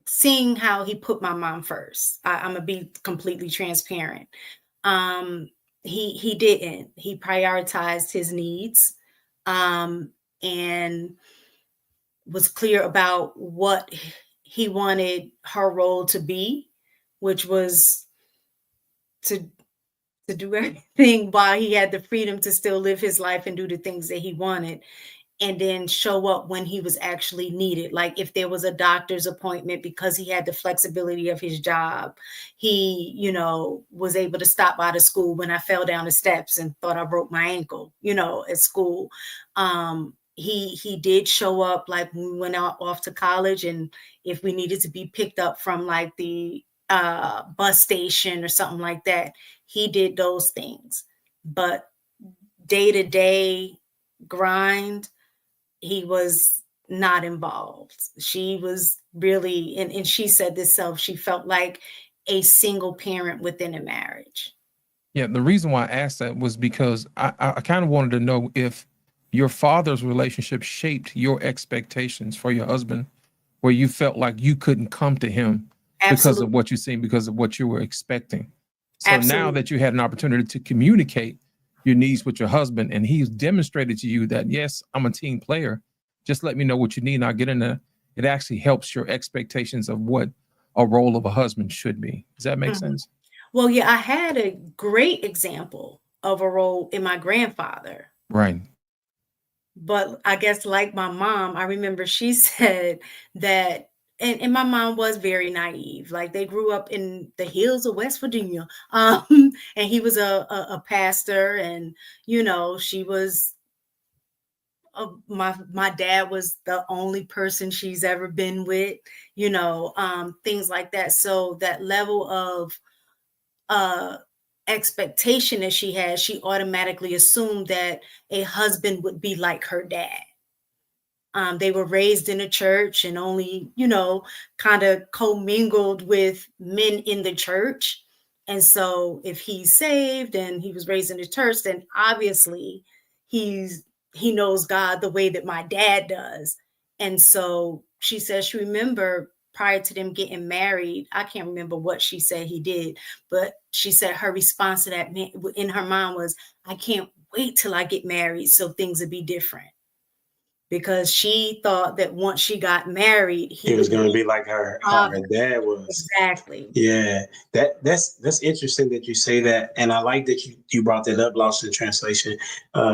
seeing how he put my mom first. I'm gonna be completely transparent. He didn't. He prioritized his needs, and was clear about what he wanted her role to be, which was to do everything while he had the freedom to still live his life and do the things that he wanted, and then show up when he was actually needed. Like if there was a doctor's appointment, because he had the flexibility of his job, he, was able to stop by the school when I fell down the steps and thought I broke my ankle, at school. He did show up, like when we went off to college, and if we needed to be picked up from like the bus station or something like that, he did those things. But day-to-day grind, he was not involved. She was really, and she said this self, she felt like a single parent within a marriage. Yeah, the reason why I asked that was because I kind of wanted to know if your father's relationship shaped your expectations for your husband, where you felt like you couldn't come to him because of what you've seen, because of what you were expecting. So now that you had an opportunity to communicate your needs with your husband, and he's demonstrated to you that, yes, I'm a team player, just let me know what you need and I'll get in there. It actually helps your expectations of what a role of a husband should be. Does that make sense? Well, yeah, I had a great example of a role in my grandfather. Right. But I guess like my mom, I remember she said that, and my mom was very naive. Like they grew up in the hills of West Virginia. And he was a pastor, and she was my dad was the only person she's ever been with, things like that. So that level of expectation that she had, she automatically assumed that a husband would be like her dad. They were raised in a church and only, kind of commingled with men in the church. And so if he's saved and he was raised in the church, then obviously he knows God the way that my dad does. And so she says she remember prior to them getting married, I can't remember what she said he did, but she said her response to that in her mind was, I can't wait till I get married so things would be different. Because she thought that once she got married, he was going to be like how her dad was. Exactly. Yeah, that's interesting that you say that, and I like that you brought that up, Lost in Translation,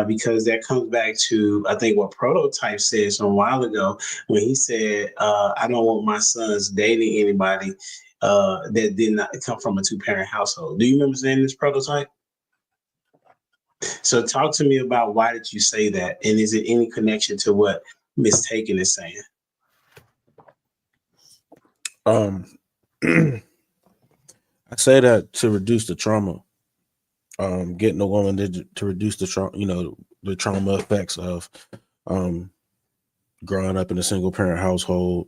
because that comes back to I think what Prototype said a while ago when he said, "I don't want my sons dating anybody that did not come from a 2-parent household." Do you remember saying this, Prototype? So talk to me about why did you say that, and is it any connection to what Miss Taken is saying? I say that to reduce the trauma. Getting a woman to reduce the trauma, the trauma effects of growing up in a single parent household,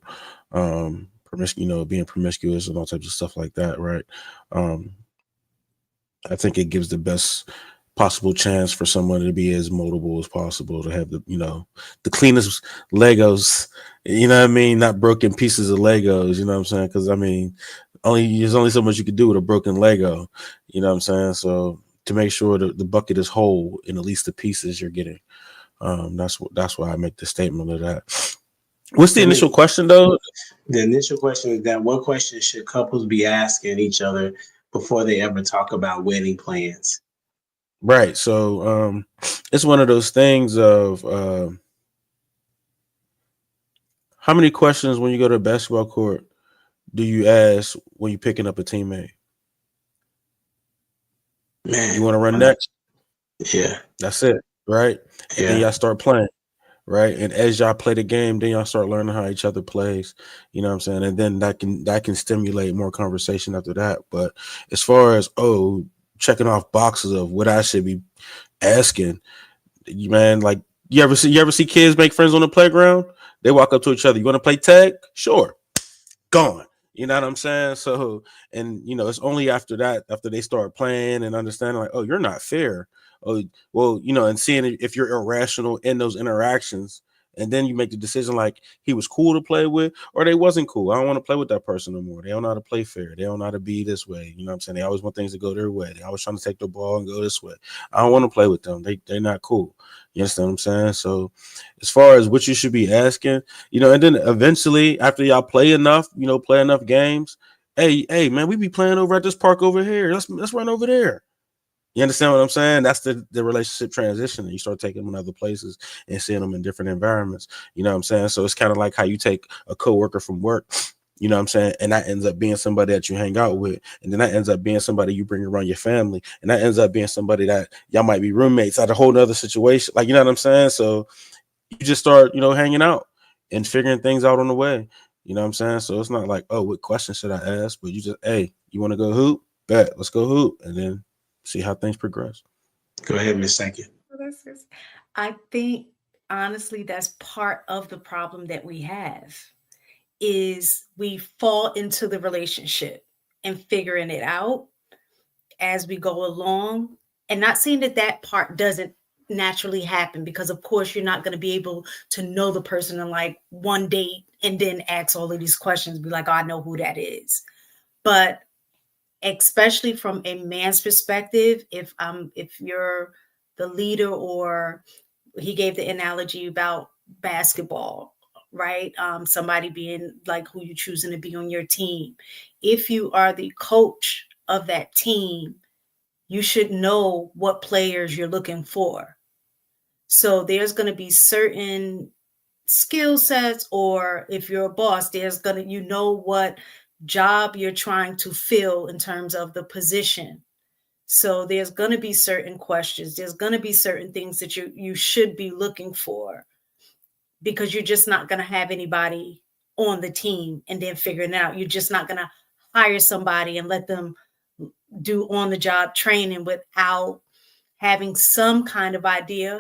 being promiscuous and all types of stuff like that, right? I think it gives the best possible chance for someone to be as moldable as possible, to have the cleanest Legos, not broken pieces of Legos, you know what I'm saying? Because there's only so much you could do with a broken Lego, you know what I'm saying? So to make sure that the bucket is whole in at least the pieces you're getting, that's why I make the statement of that. What's the initial question though? The initial question is that what questions should couples be asking each other before they ever talk about wedding plans? Right. So it's one of those things of how many questions when you go to a basketball court do you ask when you're picking up a teammate? Man, you want to run next? Yeah. That's it. Right. And Yeah. then y'all start playing. Right. And as y'all play the game, then y'all start learning how each other plays. You know what I'm saying? And then that can stimulate more conversation after that. But as far as checking off boxes of what I should be asking, man, like you ever see kids make friends on the playground? They walk up to each other. You want to play tag? Sure. Gone. You know what I'm saying? So, and it's only after that, after they start playing and understanding, like, oh, you're not fair. Oh, well, and seeing if you're irrational in those interactions, and then you make the decision like he was cool to play with or they wasn't cool. I don't want to play with that person no more. They don't know how to play fair. They don't know how to be this way. You know what I'm saying? They always want things to go their way. They always trying to take the ball and go this way. I don't want to play with them. They're not cool. You understand what I'm saying? So as far as what you should be asking, and then eventually after y'all play enough games, hey, man, we be playing over at this park over here. Let's run over there. You understand what I'm saying? That's the relationship transition. You start taking them in other places and seeing them in different environments. You know what I'm saying? So it's kind of like how you take a coworker from work, you know what I'm saying? And that ends up being somebody that you hang out with. And then that ends up being somebody you bring around your family. And that ends up being somebody that y'all might be roommates at a whole nother situation. Like, you know what I'm saying? So you just start, hanging out and figuring things out on the way. You know what I'm saying? So it's not like, oh, what question should I ask? But you just, hey, you want to go hoop? Bet, let's go hoop. And then see how things progress. Go ahead, Miss Sankey. I think honestly, that's part of the problem that we have is we fall into the relationship and figuring it out as we go along, and not saying that part doesn't naturally happen, because of course you're not going to be able to know the person in like one date and then ask all of these questions, be like, oh, I know who that is. But especially from a man's perspective, if you're the leader, or he gave the analogy about basketball, right? Somebody being like who you're choosing to be on your team. If you are the coach of that team, you should know what players you're looking for. So there's going to be certain skill sets, or if you're a boss, you know what job you're trying to fill in terms of the position. So there's going to be certain questions. There's going to be certain things that you should be looking for, because you're just not going to have anybody on the team and then figuring it out. You're just not going to hire somebody and let them do on the job training without having some kind of idea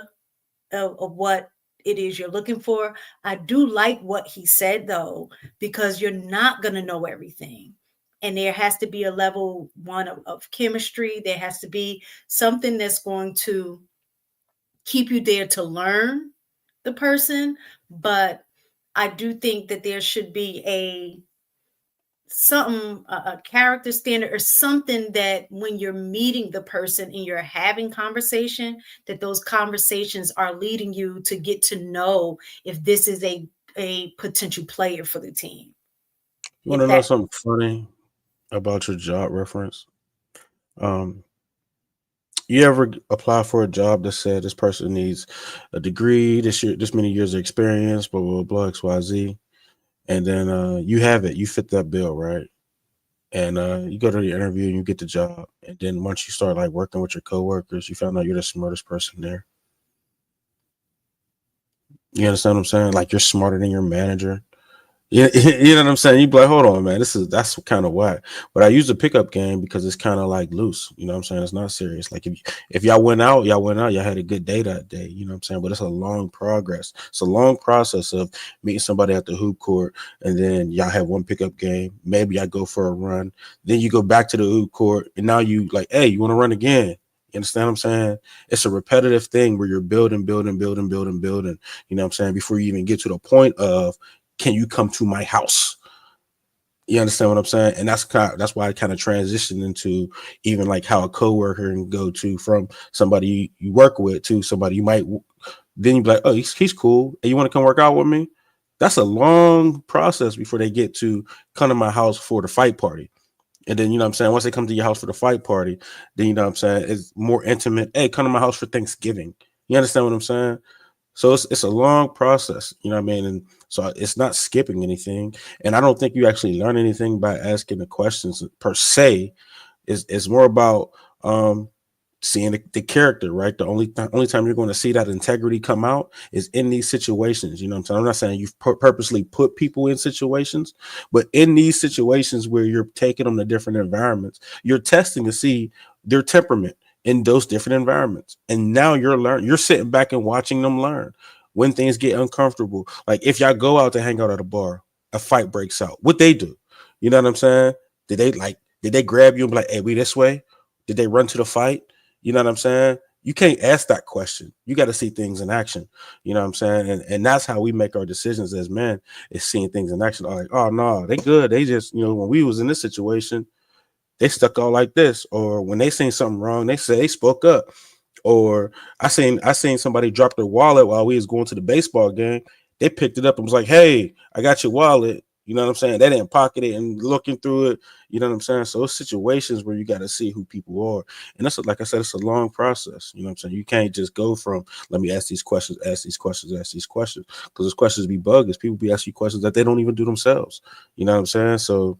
of what it is you're looking for. I do like what he said, though, because you're not going to know everything. And there has to be a level one of chemistry. There has to be something that's going to keep you there to learn the person. But I do think that there should be a character standard or something that when you're meeting the person and you're having conversation, that those conversations are leading you to get to know if this is a potential player for the team. You want to know something funny about your job reference? You ever apply for a job that said this person needs a degree, this many years of experience, blah, blah, blah, XYZ, and then you have it, you fit that bill, right? And you go to the interview and you get the job. And then once you start like working with your coworkers, you found out you're the smartest person there. You understand what I'm saying? Like you're smarter than your manager. You know what I'm saying? You be like, hold on, man, that's kind of whack. But I use the pickup game because it's kind of like loose. You know what I'm saying? It's not serious. Like if y'all went out, y'all had a good day that day. You know what I'm saying? But it's a long progress. It's a long process of meeting somebody at the hoop court, and then y'all have one pickup game. Maybe I go for a run. Then you go back to the hoop court, and now you like, hey, you want to run again? You understand what I'm saying? It's a repetitive thing where you're building. You know what I'm saying? Before you even get to the point of, can you come to my house? You understand what I'm saying? And that's why I kind of transitioned into even like how a coworker can go to from somebody you work with to somebody you might, then you be like, oh, he's cool. And you want to come work out with me? That's a long process before they get to come to my house for the fight party. And then, you know what I'm saying? Once they come to your house for the fight party, then, you know what I'm saying? It's more intimate. Hey, come to my house for Thanksgiving. You understand what I'm saying? So it's a long process, you know what I mean? And so it's not skipping anything. And I don't think you actually learn anything by asking the questions per se. It's more about seeing the character, right? The only time you're going to see that integrity come out is in these situations. You know what I'm saying? I'm not saying you've purposely put people in situations, but in these situations where you're taking them to different environments, you're testing to see their temperament in those different environments. And now you're sitting back and watching them learn when things get uncomfortable. Like if y'all go out to hang out at a bar, a fight breaks out, what they do? You know what I'm saying? Did they grab you and be like, hey, we this way? Did they run to the fight? You know what I'm saying? You can't ask that question. You got to see things in action. You know what I'm saying? And that's how we make our decisions as men, is seeing things in action. Like, oh no, they good. They just, you know, when we was in this situation, they stuck out like this. Or when they seen something wrong, they spoke up. Or I seen somebody drop their wallet while we was going to the baseball game. They picked it up and was like, hey, I got your wallet. You know what I'm saying? They didn't pocket it and looking through it. You know what I'm saying? So it's situations where you got to see who people are. And that's, like I said, it's a long process. You know what I'm saying? You can't just go from, let me ask these questions. Because those questions be bogus. People be asking you questions that they don't even do themselves. You know what I'm saying? So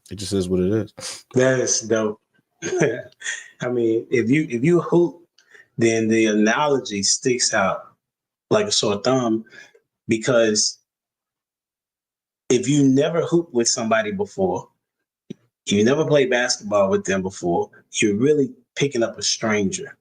it just is what it is. That is dope. I mean, if you hoop, then the analogy sticks out like a sore thumb, because if you never hooped with somebody before, you never played basketball with them before, you're really picking up a stranger.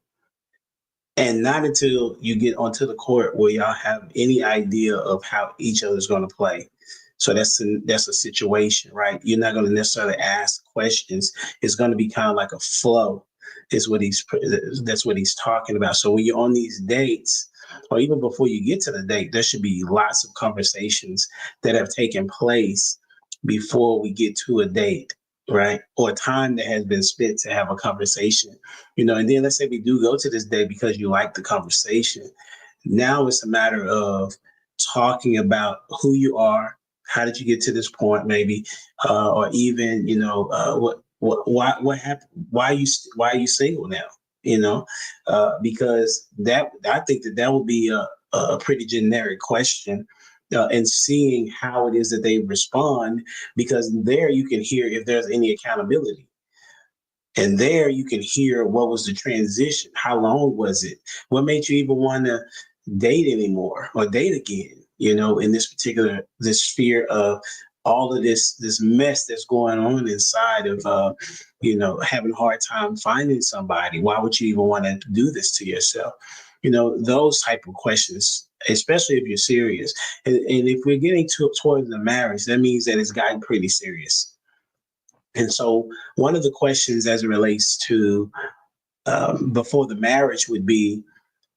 And not until you get onto the court where y'all have any idea of how each other's going to play. So that's a situation, right? You're not going to necessarily ask questions. It's going to be kind of like a flow, that's what he's talking about. So when you're on these dates, or even before you get to the date, there should be lots of conversations that have taken place before we get to a date, right? Or time that has been spent to have a conversation, you know. And then let's say we do go to this date because you like the conversation. Now it's a matter of talking about who you are, how did you get to this point, maybe, or even, you know, what happened? Why are you single now? You know, because that I think that would be a pretty generic question. And seeing how it is that they respond, because there you can hear if there's any accountability. And there you can hear what was the transition, how long was it, what made you even want to date anymore or date again, you know, in this sphere of all of this mess that's going on inside of you know, having a hard time finding somebody. Why would you even want to do this to yourself? You know, those type of questions, especially if you're serious. And if we're getting towards the marriage, that means that it's gotten pretty serious. And so one of the questions as it relates to before the marriage would be,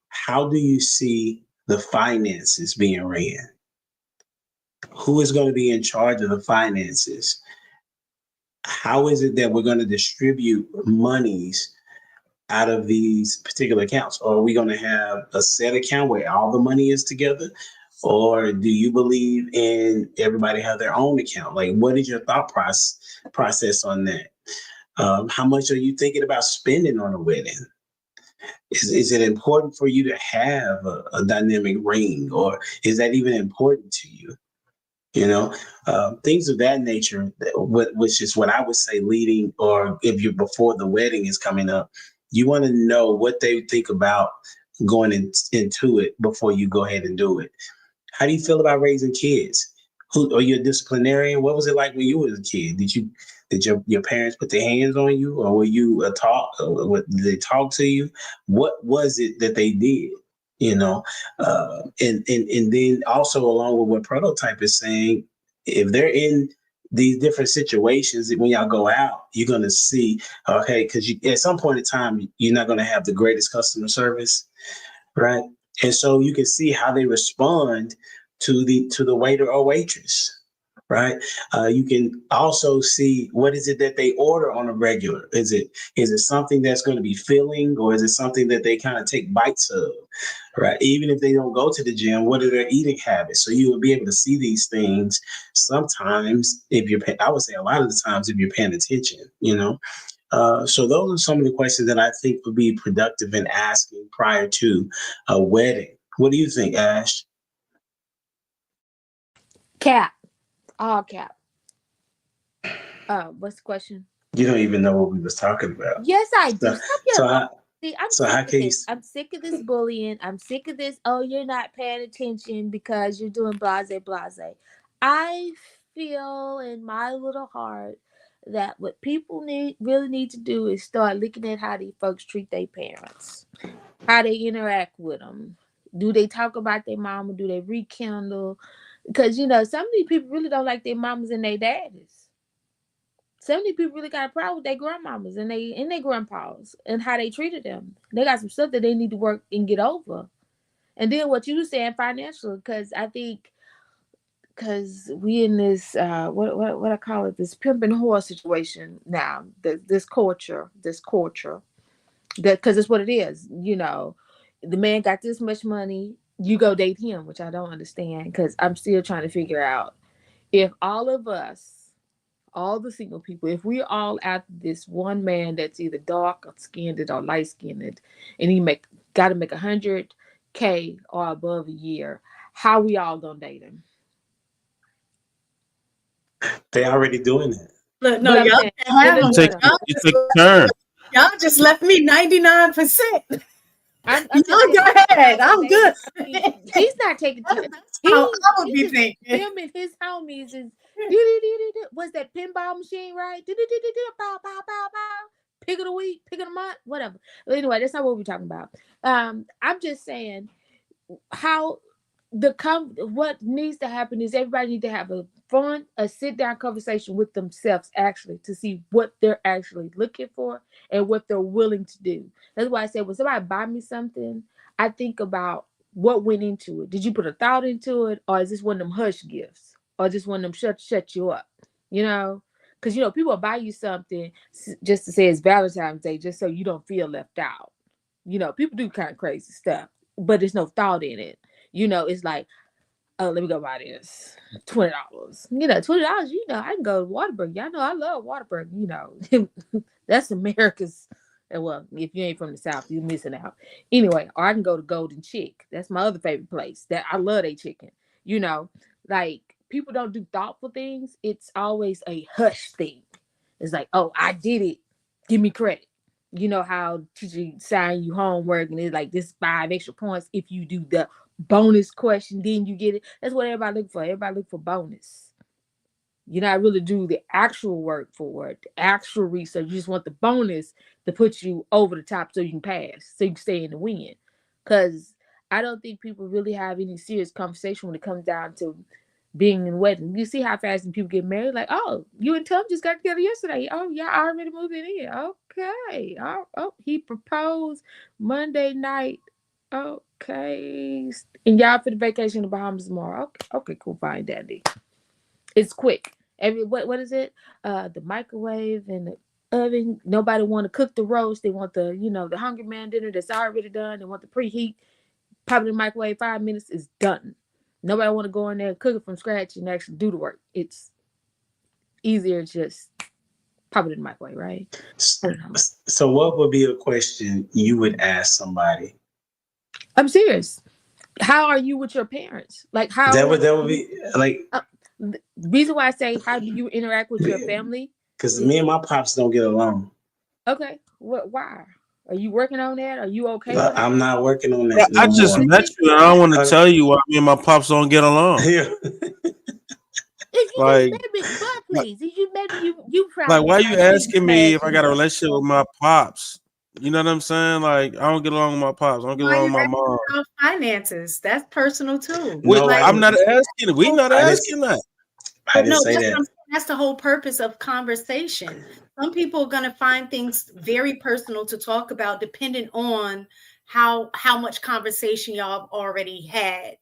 how do you see the finances being ran? Who is going to be in charge of the finances? How is it that we're going to distribute monies out of these particular accounts? Or are we going to have a set account where all the money is together? Or do you believe in everybody have their own account? Like, what is your thought process on that? How much are you thinking about spending on a wedding? Is it important for you to have a dynamic ring, or is that even important to you? You know, things of that nature, which is what I would say leading, or if you're before the wedding is coming up, you want to know what they think about going into it before you go ahead and do it. How do you feel about raising kids? Are you a disciplinarian? What was it like when you were a kid? Did your parents put their hands on you, or were you did they talk to you? What was it that they did? You know, and then also along with what Prototype is saying, if they're in these different situations, when y'all go out, you're gonna see, okay, because at some point in time you're not gonna have the greatest customer service, right? And so you can see how they respond to the waiter or waitress, right? You can also see what is it that they order on a regular. Is it something that's going to be filling, or is it something that they kind of take bites of, right? Even if they don't go to the gym, what are their eating habits? So you will be able to see these things sometimes I would say a lot of the times if you're paying attention, you know. So those are some of the questions that I think would be productive in asking prior to a wedding. What do you think, Ash? Cap. All cap. What's the question? You don't even know what we was talking about. Yes, I do. I'm sick of this bullying. I'm sick of this. Oh, you're not paying attention because you're doing blase. I feel in my little heart that what people really need to do is start looking at how these folks treat their parents, how they interact with them. Do they talk about their mama? Do they rekindle? Because, you know, some of these people really don't like their mamas and their daddies. Some of these people really got a problem with their grandmamas and their grandpas and how they treated them. They got some stuff that they need to work and get over. And then what you were saying, financial, because I think, because we in this, what I call it, this pimp and whore situation now, this culture, because it's what it is. You know, the man got this much money, you go date him, which I don't understand, because I'm still trying to figure out if all of us, all the single people, if we're all after this one man that's either dark skinned or light skinned, and he got to make $100K or above a year, how we all gonna date him? They already doing it. Look, no, y'all can't have them. Y'all just left me 99%. Y'all go ahead. I'm good. He's not taking time. I would be thinking. Him and his homies is what's that pinball machine, right? Pick of the week, pick of the month, whatever. But anyway, that's not what we're talking about. I'm just saying how what needs to happen is everybody needs to have a sit-down conversation with themselves, actually, to see what they're actually looking for and what they're willing to do. That's why I said when somebody buy me something, I think about what went into it. Did you put a thought into it, or is this one of them hush gifts, or just one of them shut you up? You know, because you know people buy you something just to say it's Valentine's Day, just so you don't feel left out. You know, people do kind of crazy stuff, but there's no thought in it. You know, it's like, oh, let me go buy this. $20. You know, $20, you know, I can go to Whataburger. Y'all know I love Whataburger, you know. That's America's. Well, if you ain't from the South, you're missing out. Anyway, or I can go to Golden Chick. That's my other favorite place. That I love their chicken. You know, like people don't do thoughtful things. It's always a hush thing. It's like, oh, I did it. Give me credit. You know how teacher sign you homework and it's like this 5 extra points if you do the bonus question, then you get it. That's what everybody look for. Everybody look for bonus. You're not really do the actual work for it, the actual research. You just want the bonus to put you over the top so you can pass, so you can stay in the win. Because I don't think people really have any serious conversation when it comes down to being in wedding. You see how fast people get married? Like, oh, you and Tom just got together yesterday. Oh, yeah, I already moved in. Okay. Oh, he proposed Monday night. Okay. And y'all for the vacation in the Bahamas tomorrow. Okay, cool, fine, dandy. It's quick. What is it? The microwave and the oven. Nobody want to cook the roast. They want the, you know, the Hungry Man dinner that's already done. They want the preheat. Pop it in the microwave, 5 minutes is done. Nobody want to go in there and cook it from scratch and actually do the work. It's easier to just pop it in the microwave, right? So what would be a question you would ask somebody? I'm serious. How are you with your parents? Like how that would be like the reason why I say how do you interact with your family? Because me and my pops don't get along. Okay. Why? Are you working on that? Are you okay? I'm not working on that. I just met you and I don't want to tell you why me and my pops don't get along. Yeah. If you like, please. If you maybe you probably like why you asking me if I got a relationship with my pops? You know what I'm saying? Like I don't get along with my pops. I don't get along with my mom. Finances, that's personal too. No, I'm not asking. We not asking that. I didn't say that. That's the whole purpose of conversation. Some people are going to find things very personal to talk about, depending on how much conversation y'all have already had.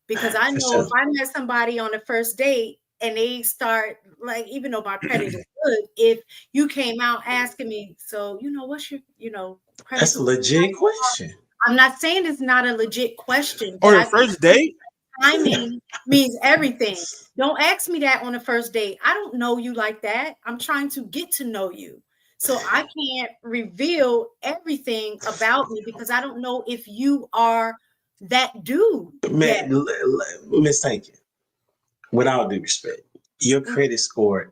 Because I know if I met somebody on the first date and they start like, even though my credit is good, if you came out asking me, so what's your credit? That's a legit question. I'm not saying it's not a legit question. Or the first date. Timing means everything. Don't ask me that on the first date. I don't know you like that. I'm trying to get to know you. So I can't reveal everything about me because I don't know if you are that dude. Miss Thank you. With all due respect, your credit score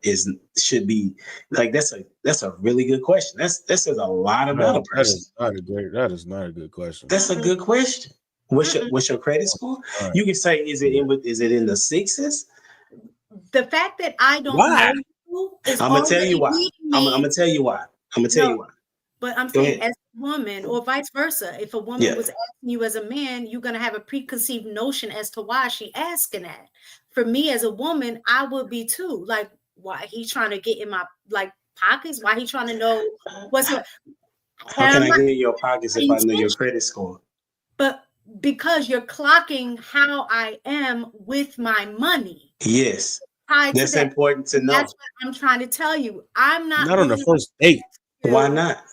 should be like that's a really good question. That says a lot about a person. That is not a good question. That's a good question. What's your credit score? Right. You can say, is it in the 6s? The fact that I don't know you is I'm gonna tell you why. I'm gonna tell you why. But I'm saying as a woman or vice versa, if a woman was asking you as a man, you're gonna have a preconceived notion as to why she asking that. For me as a woman, I would be too. Like, why he trying to get in my pockets? Why he trying to know what's what? How can I get in your pockets if I know your credit score? But because you're clocking how I am with my money. Yes. That's important to know. That's what I'm trying to tell you. I'm not on the first date. Why not?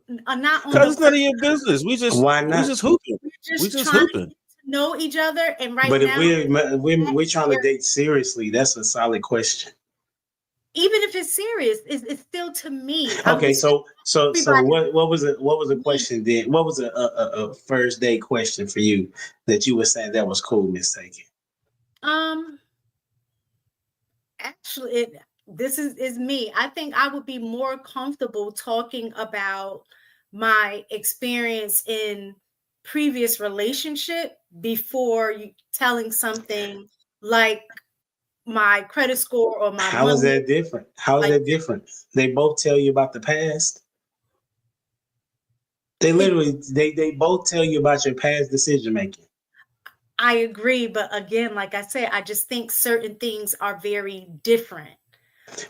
Not because it's none of your business. Why not? We just hooping. We just hooping. Know each other, and now. But if we're trying to date seriously, that's a solid question. Even if it's serious, it's still to me. Okay, so what was a question then? What was a first date question for you that you were saying that was cool, Miss Taken? Actually, this is me. I think I would be more comfortable talking about my experience in previous relationship before you telling something like my credit score or my How money. Is that different? How is that different? They both tell you about the past. They literally they both tell you about your past decision making. I agree, but again, like I said, I just think certain things are very different.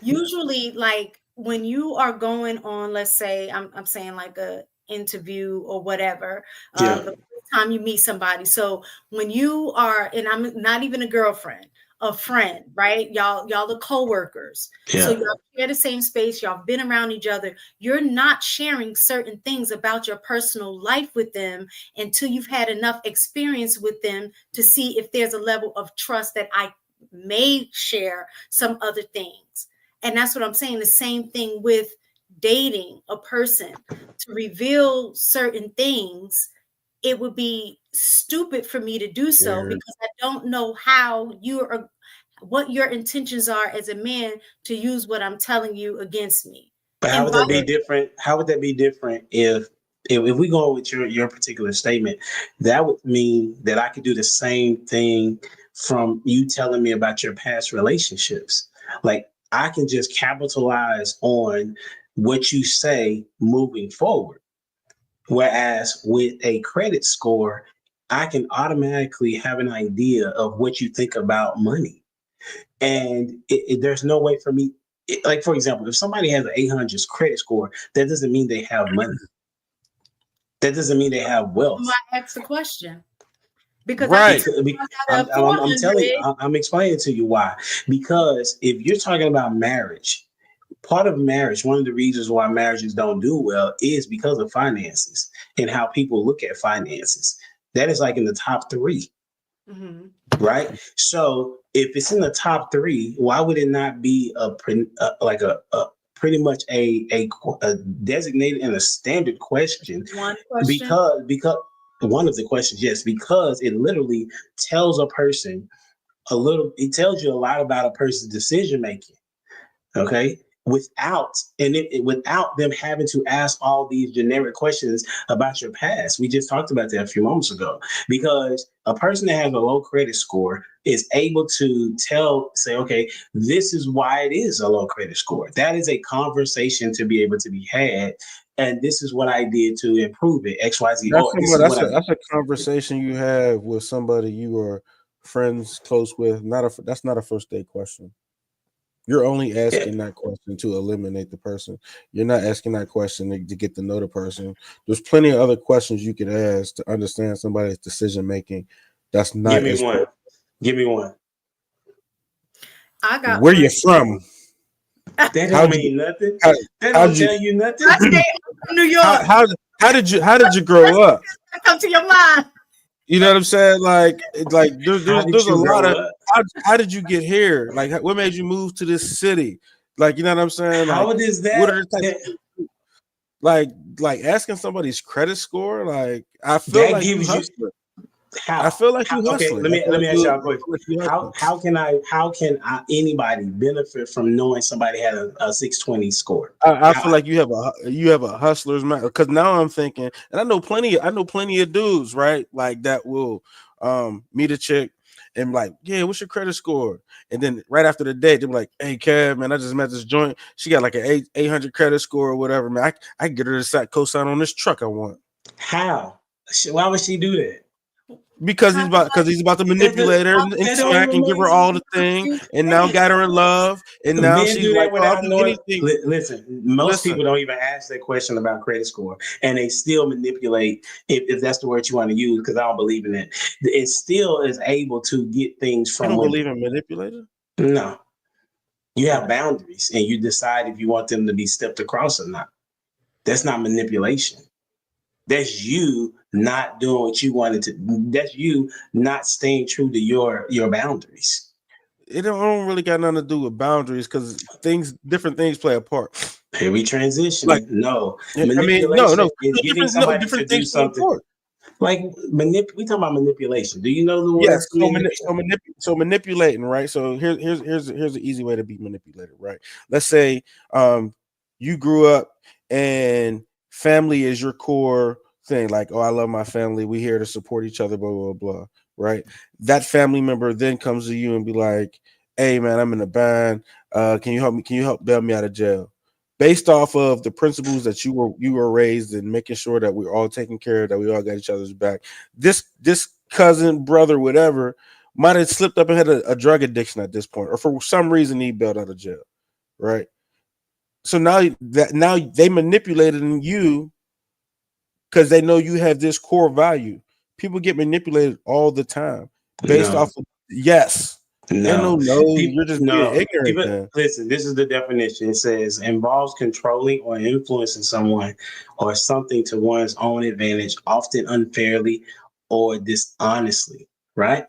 Usually, like when you are going on, let's say I'm saying like a interview or whatever, the first time you meet somebody. So when you are, and I'm not even a girlfriend, a friend, right? Y'all are co-workers. Yeah. So y'all share the same space, y'all been around each other. You're not sharing certain things about your personal life with them until you've had enough experience with them to see if there's a level of trust that I may share some other things. And that's what I'm saying. The same thing with dating a person. To reveal certain things, it would be stupid for me to do so because I don't know what your intentions are as a man to use what I'm telling you against me. But how would that be different? How would that be different if we go with your particular statement? That would mean that I could do the same thing from you telling me about your past relationships. Like, I can just capitalize on what you say moving forward. Whereas with a credit score, I can automatically have an idea of what you think about money. And there's no way for me, like, for example, if somebody has an 800 credit score, that doesn't mean they have money. That doesn't mean they have wealth. I ask the question. Because right. I'm explaining to you why. Because if you're talking about marriage, part of marriage, one of the reasons why marriages don't do well is because of finances and how people look at finances. That is like in the top 3, right? So if it's in the top 3, why would it not be pretty much a designated and a standard question? One question? Because one of the questions, yes, because it literally tells a person it tells you a lot about a person's decision making. Okay. Without them having to ask all these generic questions about your past. We just talked about that a few moments ago. Because a person that has a low credit score is able to say, okay, this is why it is a low credit score. That is a conversation to be able to be had. And this is what I did to improve it. XYZ. That's a conversation you have with somebody you are friends close with. That's not a first date question. You're only asking that question to eliminate the person. You're not asking that question to get to know the person. There's plenty of other questions you could ask to understand somebody's decision making. That's not. Give me one. I got. Where you from? That don't mean nothing. That don't tell you nothing. I stay from New York. How did you grow up? Come to your mind. You know what I'm saying? Like there's a lot of how did you get here? Like, what made you move to this city? Like, you know what I'm saying? How is that? What are the like asking somebody's credit score? Like, I feel that like you hustling. I feel like you hustling. Okay, let me ask y'all a question. How can anybody benefit from knowing somebody had a 620 score? I feel like you have a hustler's mind, because now I'm thinking, and I know plenty of dudes, right? Like, that will meet a chick and like, yeah, what's your credit score? And then right after the date, they're like, hey, Kev, man, I just met this joint. She got like an 800 credit score or whatever, man. I can get her to co-sign on this truck I want. How? Why would she do that? Because he's about to manipulate her and smack and give her all the thing, and now got her in love, and now she's like, without knowing anything. Listen, most people don't even ask that question about credit score, and they still manipulate, if that's the word you want to use, because I don't believe in it. It still is able to get things from. You don't believe in manipulating? No. You have boundaries, and you decide if you want them to be stepped across or not. That's not manipulation. That's you not doing what you wanted to. That's you not staying true to your boundaries. It don't really got nothing to do with boundaries, because different things play a part. Here we transition. Like, no. No. Is getting somebody to do something. Like, we talking about manipulation. Do you know the word? Yes. So manipulating, right? So here's an easy way to be manipulated, right? Let's say you grew up and family is your core thing. Like, oh, I love my family. We here to support each other, blah, blah, blah, right? That family member then comes to you and be like, hey, man, I'm in a bind. Can you help me? Can you help bail me out of jail? Based off of the principles that you were raised in, making sure that we're all taken care of, that we all got each other's back. This cousin, brother, whatever, might have slipped up and had a drug addiction at this point, or for some reason he bailed out of jail, right? So now they manipulated you because they know you have this core value. People get manipulated all the time based off of, yes. No, no, People- you're just no. being ignorant. People- Then. listen, this is the definition. It says involves controlling or influencing someone or something to one's own advantage, often unfairly or dishonestly, right?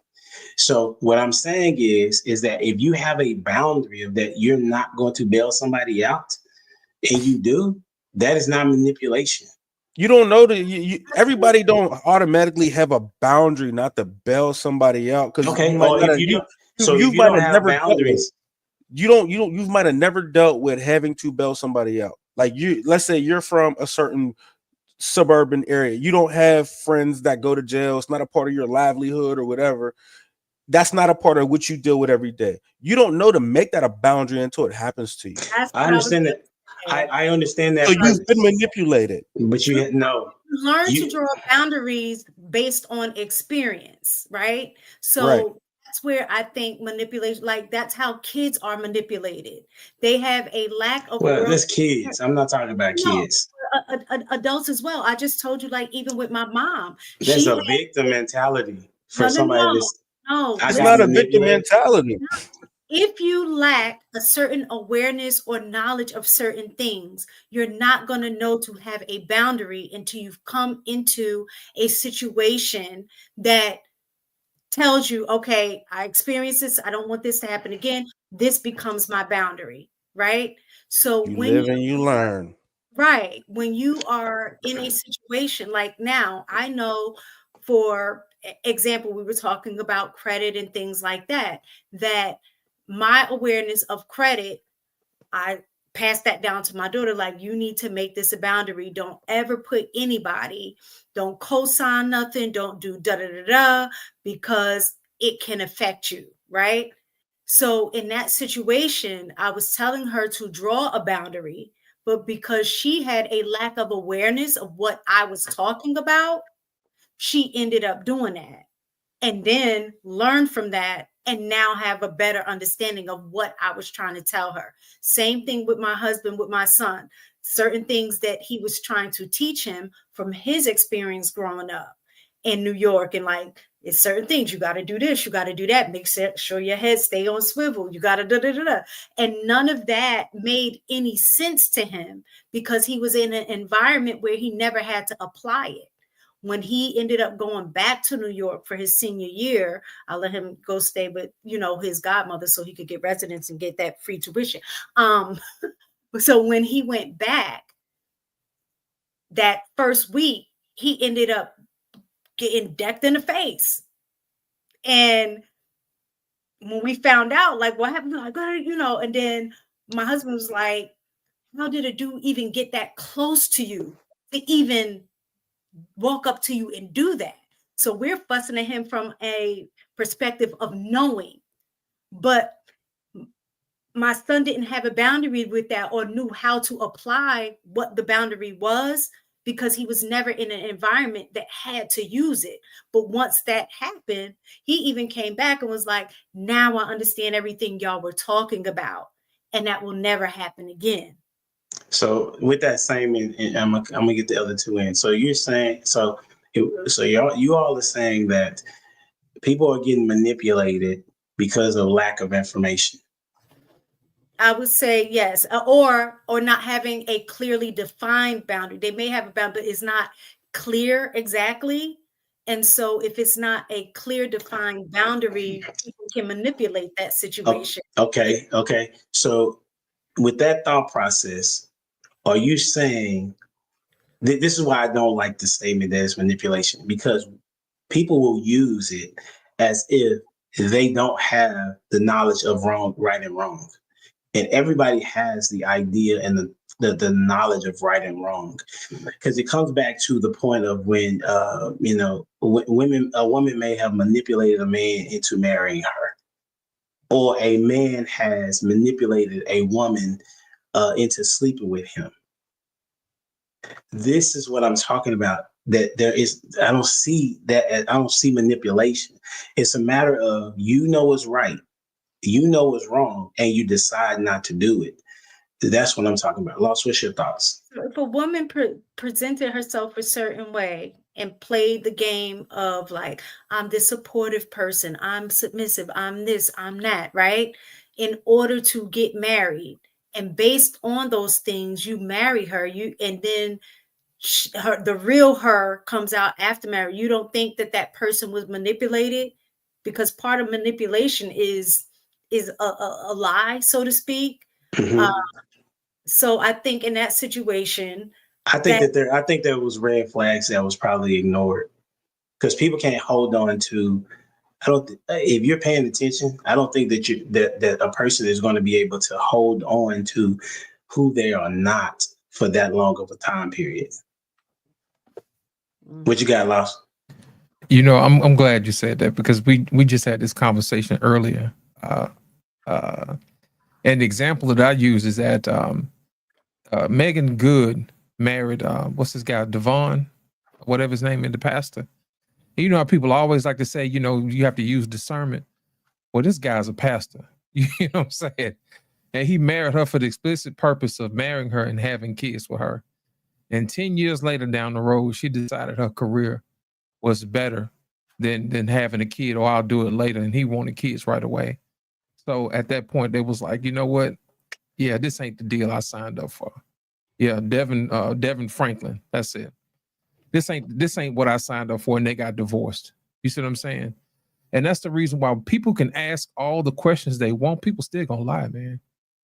So what I'm saying is that if you have a boundary of that you're not going to bail somebody out, and you do, that is not manipulation. You don't know that everybody don't automatically have a boundary not to bail somebody out because Okay, you might or not if have, you you, don't, so you if you might don't have have never dealt with boundaries, you might have never dealt with having to bail somebody out. Like let's say you're from a certain suburban area, you don't have friends that go to jail, it's not a part of your livelihood or whatever. That's not a part of what you deal with every day. You don't know to make that a boundary until it happens to you. I understand that. I understand that. So you've been manipulated. But you no. Learn to draw boundaries based on experience, right? So Right. that's where I think manipulation, like that's how kids are manipulated. They have a lack of Well, that's kids. I'm not talking about No, kids. adults as well. I just told you, like even with my mom, That's she a had- victim mentality for No, somebody that's no. I It's got not a victim manipulated. mentality. If you lack a certain awareness or knowledge of certain things, you're not going to know to have a boundary until you've come into a situation that tells you, okay, I experienced this. I don't want this to happen again. This becomes my boundary, right? So You when live and you learn. right, when you are in a situation like now, I know, for example, we were talking about credit and things like that, that my awareness of credit, I passed that down to my daughter, like, you need to make this a boundary. Don't ever put anybody, don't co-sign nothing, don't do da-da-da-da, because it can affect you, right? So in that situation, I was telling her to draw a boundary, but because she had a lack of awareness of what I was talking about, she ended up doing that. And then learn from that and now have a better understanding of what I was trying to tell her. Same thing with my husband, with my son. Certain things that he was trying to teach him from his experience growing up in New York, and like, it's certain things, you got to do this, you got to do that, make sure your head stay on swivel, you got to da-da-da-da. And none of that made any sense to him because he was in an environment where he never had to apply it. When he ended up going back to New York for his senior year, I let him go stay with, his godmother so he could get residence and get that free tuition. So when he went back that first week, he ended up getting decked in the face. And when we found out, like, what happened, like, and then my husband was like, how did a dude even get that close to you to even walk up to you and do that? So we're fussing at him from a perspective of knowing, but my son didn't have a boundary with that or knew how to apply what the boundary was because he was never in an environment that had to use it. But once that happened, he even came back and was like, now I understand everything y'all were talking about, and that will never happen again. So with that same, and I'm gonna get the other two in. So you're saying, you all are saying that people are getting manipulated because of lack of information. I would say yes, or not having a clearly defined boundary. They may have a boundary, but it's not clear exactly. And so if it's not a clear defined boundary, people can manipulate that situation. Okay. So with that thought process, are you saying this is why I don't like the statement that it's manipulation, because people will use it as if they don't have the knowledge of right and wrong. And everybody has the idea and the knowledge of right and wrong, because it comes back to the point of when a woman may have manipulated a man into marrying her, or a man has manipulated a woman into sleeping with him. This is what I'm talking about. That I don't see manipulation. It's a matter of what's right, what's wrong, and you decide not to do it. That's what I'm talking about. Lost, what's your thoughts? If a woman presented herself a certain way and played the game of like, I'm this supportive person, I'm submissive, I'm this, I'm that, right? In order to get married. And based on those things, you marry her, and then the real her comes out after marriage. You don't think that person was manipulated, because part of manipulation is a lie, so to speak. Mhm. So I think in that situation, I think there was red flags that was probably ignored, because people can't hold on to. If you're paying attention, I don't think that a person is going to be able to hold on to who they are not for that long of a time period. What you got, Lost? You know, I'm glad you said that, because we just had this conversation earlier. And the example that I use is that Megan Good married what's this guy, Devon, whatever his name is, the pastor. And you know how people always like to say, you know, you have to use discernment. Well, this guy's a pastor. You know what I'm saying? And he married her for the explicit purpose of marrying her and having kids with her. And 10 years later down the road, she decided her career was better than having a kid, or I'll do it later. And he wanted kids right away. So at that point, they was like, you know what? Yeah, this ain't the deal I signed up for. Yeah, Devin Franklin. That's it. This ain't what I signed up for, and they got divorced. You see what I'm saying? And that's the reason why people can ask all the questions they want. People still gonna lie, man.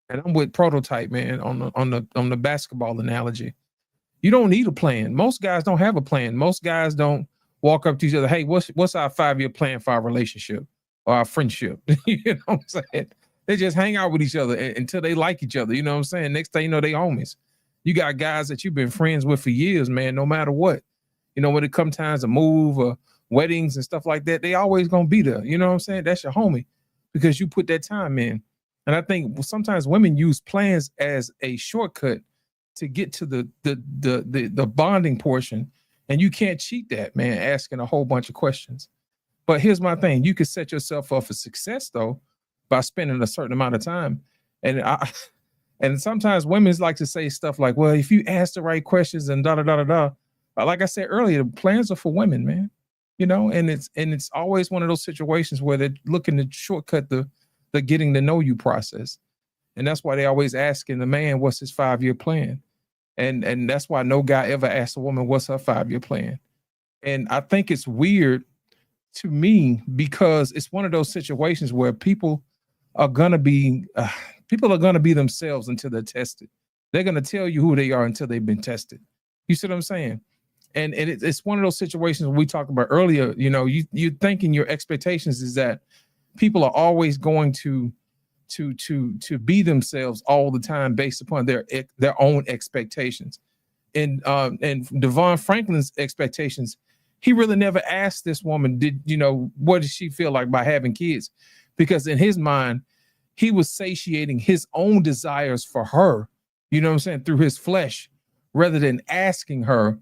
And I'm with Prototype, man, on the basketball analogy. You don't need a plan. Most guys don't have a plan. Most guys don't walk up to each other, hey, what's our 5-year plan for our relationship or our friendship? You know what I'm saying? They just hang out with each other until they like each other. You know what I'm saying? Next thing you know, they homies. You got guys that you've been friends with for years, man, no matter what. You know, when it comes times to move or weddings and stuff like that, they always gonna be there. You know what I'm saying? That's your homie, because you put that time in. And I think sometimes women use plans as a shortcut to get to the bonding portion. And you can't cheat that, man, asking a whole bunch of questions. But here's my thing. You could set yourself up for success, though, by spending a certain amount of time. And sometimes women like to say stuff like, well, if you ask the right questions and da-da-da-da-da. Like I said earlier, the plans are for women, man. You know, and it's always one of those situations where they're looking to shortcut the getting to know you process. And that's why they always asking the man, what's his 5-year plan? And that's why no guy ever asks a woman, what's her 5-year plan? And I think it's weird to me, because it's one of those situations where people are going to be themselves until they're tested. They're going to tell you who they are until they've been tested. You see what I'm saying? And it's one of those situations we talked about earlier. You know, you're thinking your expectations is that people are always going to be themselves all the time based upon their own expectations. And Devon Franklin's expectations, he really never asked this woman, what did she feel like by having kids? Because in his mind, he was satiating his own desires for her, you know what I'm saying, through his flesh, rather than asking her,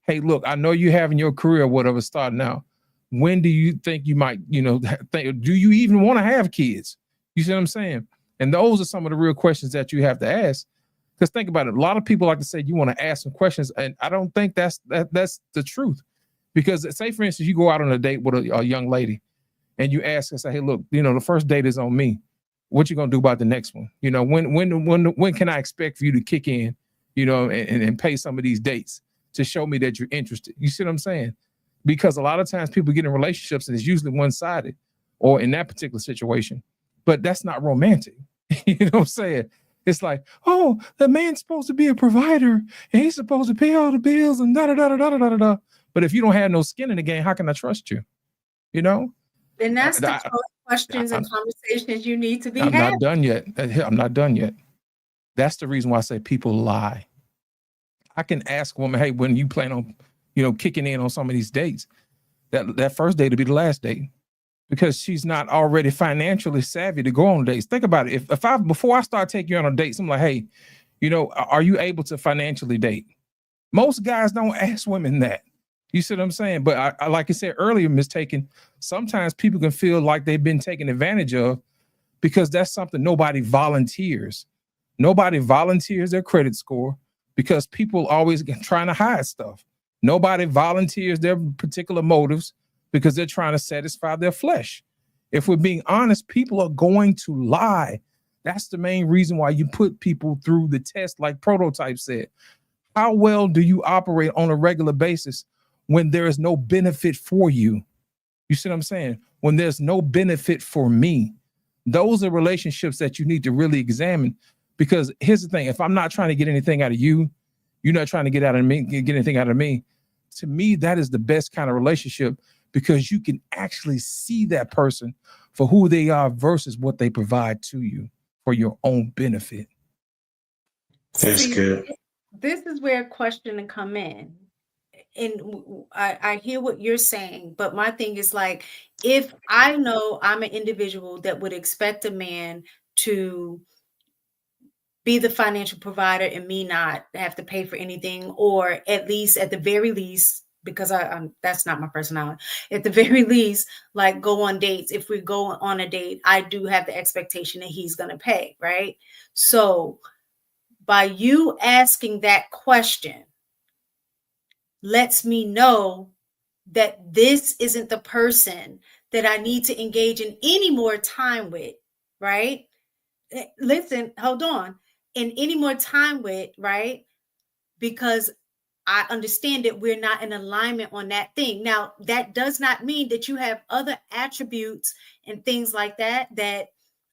hey, look, I know you're having your career, whatever, starting out. When do you think you might, do you even want to have kids? You see what I'm saying? And those are some of the real questions that you have to ask. Because think about it. A lot of people like to say you want to ask some questions, and I don't think that's the truth. Because say, for instance, you go out on a date with a young lady and you ask her, say, hey, look, the first date is on me. What you gonna do about the next one? When can I expect for you to kick in, and pay some of these dates to show me that you're interested? You see what I'm saying? Because a lot of times people get in relationships and it's usually one-sided, or in that particular situation, but that's not romantic. You know what I'm saying? It's like, oh, the man's supposed to be a provider and he's supposed to pay all the bills and da-da-da-da-da-da-da. But if you don't have no skin in the game, how can I trust you? And that's the questions and conversations you need to be having. I'm not done yet. That's the reason why I say people lie. I can ask a woman, hey, when you plan on, kicking in on some of these dates, that first date will be the last date, because she's not already financially savvy to go on dates. Think about it. Before I start taking you on a date, I'm like, hey, are you able to financially date? Most guys don't ask women that. You see what I'm saying? But I like I said earlier, mistaken, sometimes people can feel like they've been taken advantage of, because that's something nobody volunteers. Nobody volunteers their credit score, because people always trying to hide stuff. Nobody volunteers their particular motives because they're trying to satisfy their flesh. If we're being honest, people are going to lie. That's the main reason why you put people through the test, like Prototype said. How well do you operate on a regular basis when there is no benefit for you? You see what I'm saying? When there's no benefit for me, those are relationships that you need to really examine. Because here's the thing: if I'm not trying to get anything out of you, you're not trying to get anything out of me. To me, that is the best kind of relationship, because you can actually see that person for who they are versus what they provide to you for your own benefit. That's good. This is where questioning come in. And I hear what you're saying, but my thing is like, if I know I'm an individual that would expect a man to be the financial provider and me not have to pay for anything, or at least at the very least, because I'm that's not my personality, at the very least, like go on dates. If we go on a date, I do have the expectation that he's going to pay, right? So by you asking that question lets me know that this isn't the person that I need to engage in any more time with, right? Listen, hold on. In any more time with, right? Because I understand that we're not in alignment on that thing. Now, that does not mean that you have other attributes and things like that that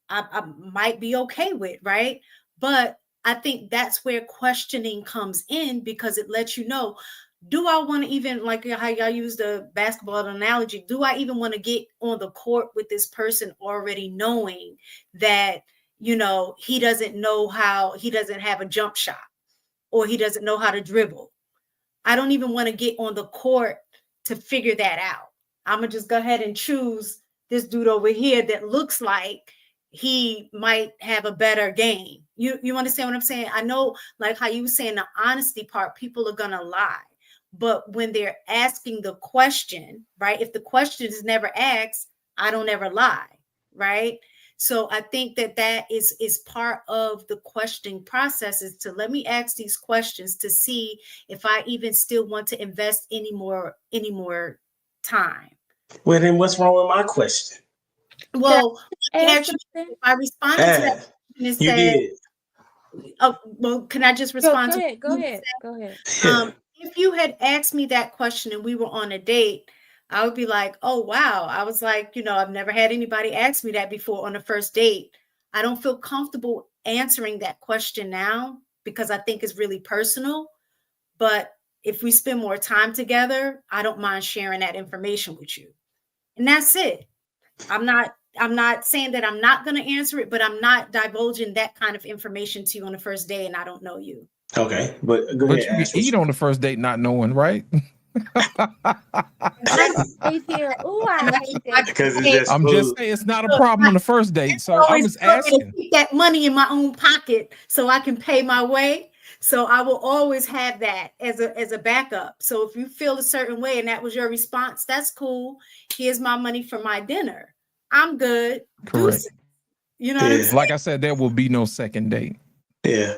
I might be okay with, right? But I think that's where questioning comes in, because it lets you know, do I want to even, like how y'all use the basketball analogy, do I even want to get on the court with this person already knowing that, you know, he doesn't have a jump shot, or he doesn't know how to dribble? I don't even want to get on the court to figure that out. I'm going to just go ahead and choose this dude over here that looks like he might have a better game. You understand what I'm saying? I know, like how you were saying, the honesty part, people are going to lie. But when they're asking the question, right? If the question is never asked, I don't ever lie, right? So I think that is part of the questioning process, is to let me ask these questions to see if I even still want to invest any more time. Well, then what's wrong with my question? Well, actually, if I responded to that question and said, did. Oh, well, can I just respond? Go ahead. If you had asked me that question and we were on a date, I would be like, oh, wow. I was like, you know, I've never had anybody ask me that before on a first date. I don't feel comfortable answering that question now because I think it's really personal. But if we spend more time together, I don't mind sharing that information with you. And that's it. I'm not saying that I'm not going to answer it, but I'm not divulging that kind of information to you on the first day and I don't know you. Okay, but go But ahead. you can eat on the first date not knowing, right? Because I'm just saying it's not a problem on the first date. So I was asking. Keep that money in my own pocket so I can pay my way. So I will always have that as a backup. So if you feel a certain way and that was your response, that's cool. Here's my money for my dinner. I'm good. Correct. You know what I'm saying? Like I said, there will be no second date. Yeah.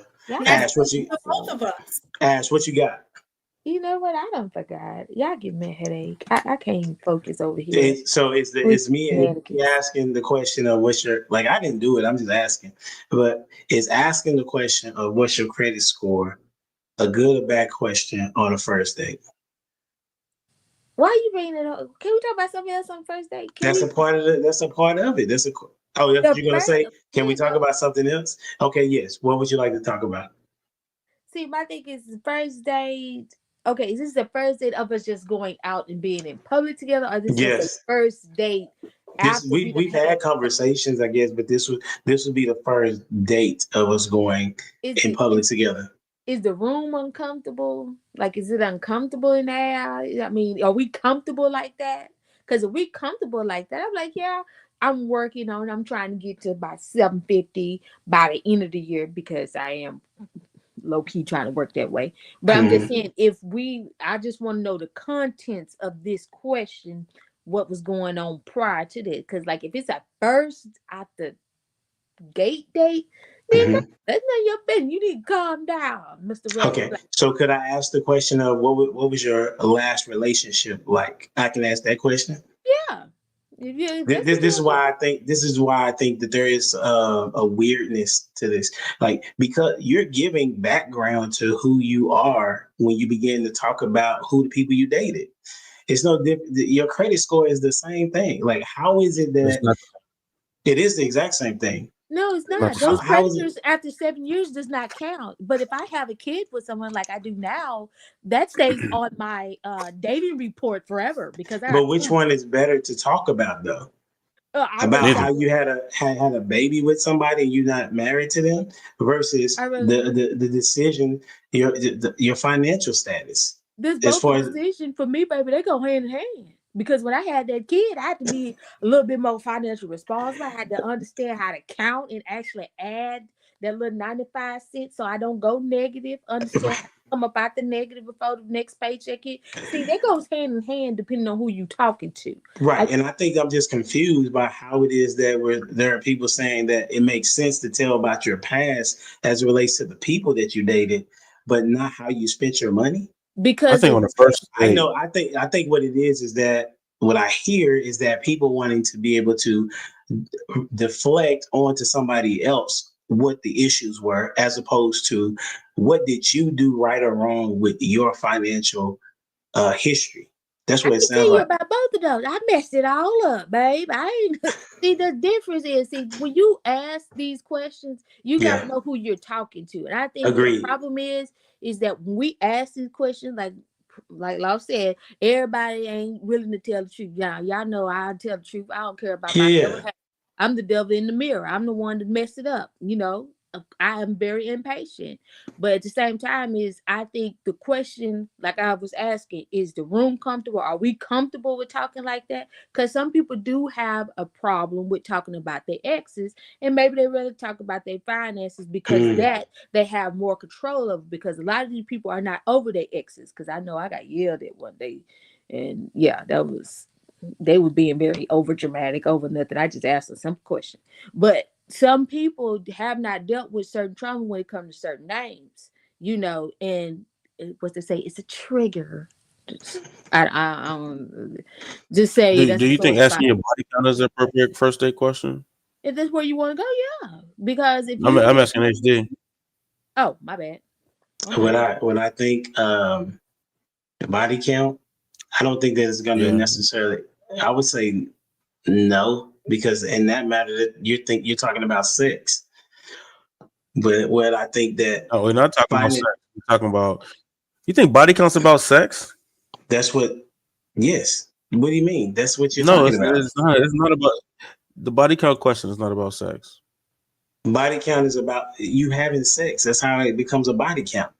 Ash, both of us. Ash, what you got? You know what? I don't forgot. Y'all give me a headache. I can't focus over here. So it's me asking the question of what's your, like, I didn't do it. I'm just asking, but it's asking the question of what's your credit score, a good or bad question on a first date. Why are you bringing it up? Can we talk about something else on first date? That's a part of it. That's a part of it. That's what you're gonna say. Can we talk about something else? Okay, yes. What would you like to talk about? See, my thing is the first date. Okay, is this the first date of us just going out and being in public together, or this is the first date? We've had conversations, I guess, but this would be the first date of us going in public together. Is the room uncomfortable? Like, is it uncomfortable in there? I mean, are we comfortable like that? Because if we comfortable like that, I'm like, yeah, I'm working on it. I'm trying to get to about 750 by the end of the year because I am low-key trying to work that way. But I'm just saying, I just want to know the contents of this question, what was going on prior to this. Because, like, if it's a first at the gate date, Mhm. That's not your business. You need to calm down, Mr. Red Okay, Flag. so could I ask the question of what was your last relationship like? I can ask that question. Yeah. That's This what you is why I think that there is a weirdness to this, like because you're giving background to who you are when you begin to talk about who the people you dated. It's no different. Your credit score is the same thing. Like, how is it It's that not, it is the exact same thing? No, it's not not. the Those same. How is it? creditors after 7 years does not count. But if I have a kid with someone like I do now, that stays on my dating report forever because I But got which two. one is better to talk about though? I About rather Neither. how you had a baby with somebody and you're not married to them versus I rather the decision, your financial status. this As both a far as decision for me, baby. They go hand in hand. Because when I had that kid, I had to be a little bit more financially responsible. I had to understand how to count and actually add that little 95 cents so I don't go negative. Understand how to come up out the negative before the next paycheck hit. See, that goes hand in hand depending on who you talking to. right, and I think I'm just confused by how it is that there are people saying that it makes sense to tell about your past as it relates to the people that you dated, but not how you spent your money. I Because think the on the first I date, know. I think what it is that what I hear is that people wanting to be able to deflect onto somebody else what the issues were, as opposed to what did you do right or wrong with your financial history. That's I what it can sounds tell you like. about both of those. I messed it all up, babe. I ain't see the difference is when you ask these questions, you gotta Yeah, know who you're talking to. And I think the agreed. problem is that when we ask these questions, like Law said, everybody ain't willing to tell the truth. Y'all know I tell the truth. I don't care about my Yeah. devil. I'm the devil in the mirror. I'm the one that messed it up. I am very impatient. But at the same time, I think the question, like I was asking, is the room comfortable? Are we comfortable with talking like that? Because some people do have a problem with talking about their exes, and maybe they rather talk about their finances because Mm. that they have more control of. Because a lot of these people are not over their exes. Because I know I got yelled at one day, and yeah, they were being very over dramatic over nothing. I just asked a simple question, but some people have not dealt with certain trauma when it comes to certain names, and what they say, it's a trigger. I don't just say do that's a you sore think spot. asking your body count is an appropriate first date question? If that's where you want to go, yeah. Because if I'm you, asking HD. oh my bad. When I think the body count, I don't think that it's going to Yeah. necessarily. I would say no, because in that matter, that you're talking about sex. But what I think that No, we're not talking about finding sex. We're talking about. You think body count's about sex? that's what. Yes. What do you mean? That's what you're No, talking about. it's not. It's not about the body count question. Is not about sex. Body count is about you having sex. That's how it becomes a body count.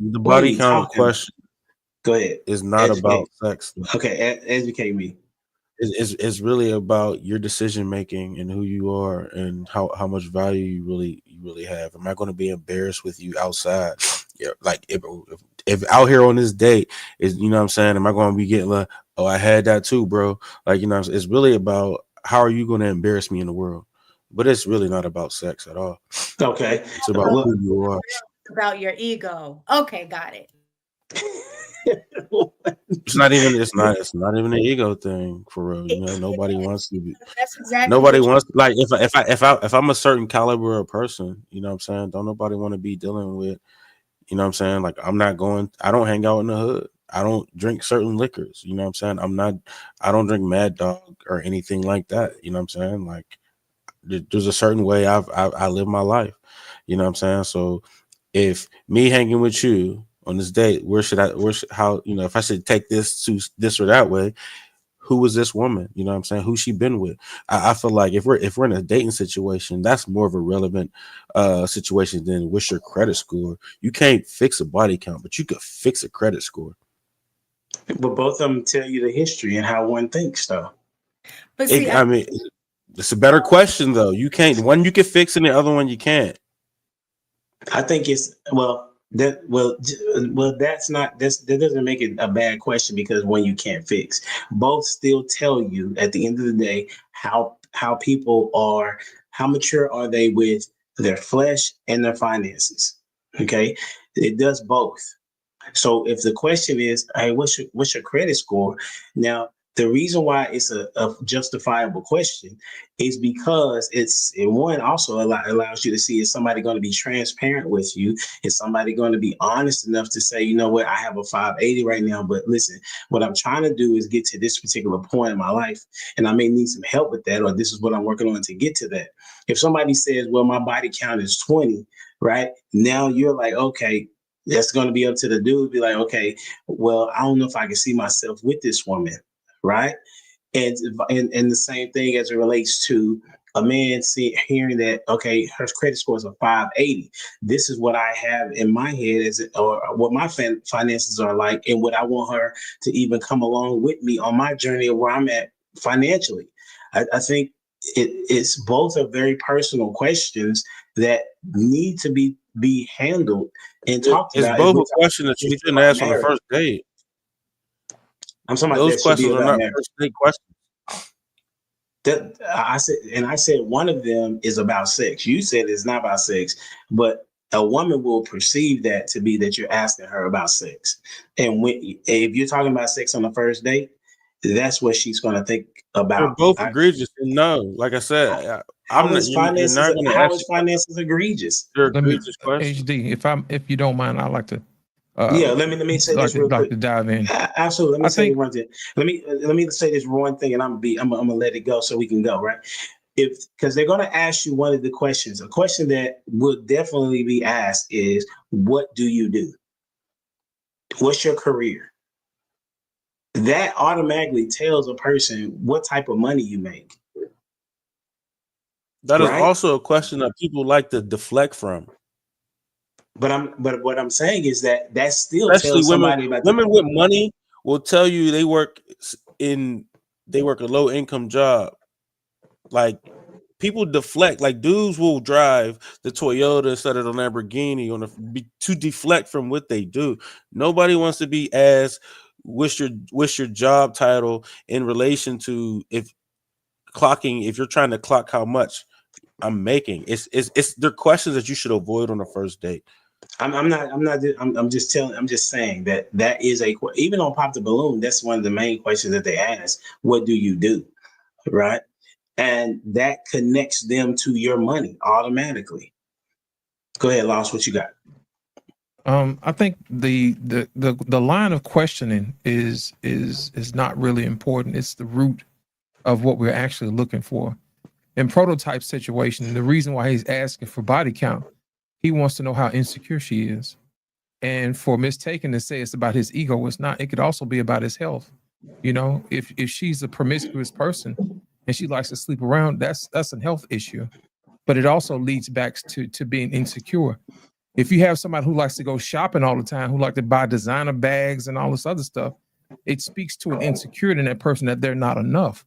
The What are body you count talking about? question Go ahead. is not Educate. about sex. Okay, educate me. It's really about your decision making and who you are and how much value you really have. Am I going to be embarrassed with you outside? Yeah, like if out here on this date is, you know what I'm saying, am I going to be getting like, oh, I had that too, bro? Like, you know, it's really about how are you going to embarrass me in the world? But it's really not about sex at all. Okay. It's about Well, who you are. About your ego. Okay, got it. It's not even an ego thing for real. You know, nobody wants to be. That's exactly Nobody what wants, like, if I'm a certain caliber of person, you know what I'm saying, don't nobody want to be dealing with, you know what I'm saying, like I don't hang out in the hood, I don't drink certain liquors, you know what I'm saying, I don't drink Mad Dog or anything like that, you know what I'm saying, like there's a certain way I live my life, you know what I'm saying. So if me hanging with you on this date, how, you know, if I should take this to this or that way, who was this woman? You know what I'm saying? Who she been with? I feel like if we're in a dating situation, that's more of a relevant situation than what's your credit score. You can't fix a body count, but you could fix a credit score. but both of them tell you the history and how one thinks, though. But see, I mean, it's a better question though. You can't, one you can fix and the other one you can't. I think it's that doesn't make it a bad question because one you can't fix. Both still tell you at the end of the day how people are, how mature are they with their flesh, and their finances. Okay, it does both. So if the question is, hey, what's your credit score? Now, the reason why it's a justifiable question is because it also allows you to see, is somebody going to be transparent with you? Is somebody going to be honest enough to say, you know what, I have a 580 right now, but listen, what I'm trying to do is get to this particular point in my life, and I may need some help with that, or this is what I'm working on to get to that. If somebody says, well, my body count is 20, right? Now you're like, okay, that's going to be up to the dude. Be like, okay, well, I don't know if I can see myself with this woman, right? And the same thing as it relates to a man hearing that, okay, her credit score is a 580. This is what I have in my head, or what my finances are like, and what I want her to even come along with me on my journey of where I'm at financially. I think it's both are very personal questions that need to be handled and talked about. It's both a question that you shouldn't ask on the first date. I'm talking about those questions are not first date questions. I said one of them is about sex. You said it's not about sex, but a woman will perceive that to be that you're asking her about sex. And if you're talking about sex on the first date, that's what she's going to think about. They're both egregious. No, like I said, how is finances egregious? They're egregious questions. HD, if you don't mind, I'd like to. Let me say this real quick. To dive in. Absolutely. Let me say this one thing, and I'm gonna let it go so we can go, right? Because they're gonna ask you one of the questions. A question that would definitely be asked is, what do you do? What's your career? That automatically tells a person what type of money you make. That is also a question that people like to deflect from. But what I'm saying is that still especially tells somebody about women with money will tell you they work a low income job. Like, people deflect. Like, dudes will drive the Toyota instead of the Lamborghini to deflect from what they do. Nobody wants to be asked what's your job title in relation to if you're trying to clock how much I'm making. They're questions that you should avoid on the first date. I'm just saying that is even on Pop the Balloon, that's one of the main questions that they ask. What do you do? Right? And that connects them to your money automatically. Go ahead, Lost, what you got? I think the line of questioning is not really important. It's the root of what we're actually looking for. In Prototype situation, the reason why he's asking for body count, he wants to know how insecure she is. And for Mistaken to say it's about his ego, it's not. It could also be about his health. You know, if she's a promiscuous person and she likes to sleep around, that's a health issue. But it also leads back to being insecure. If you have somebody who likes to go shopping all the time, who like to buy designer bags and all this other stuff, it speaks to an insecurity in that person that they're not enough.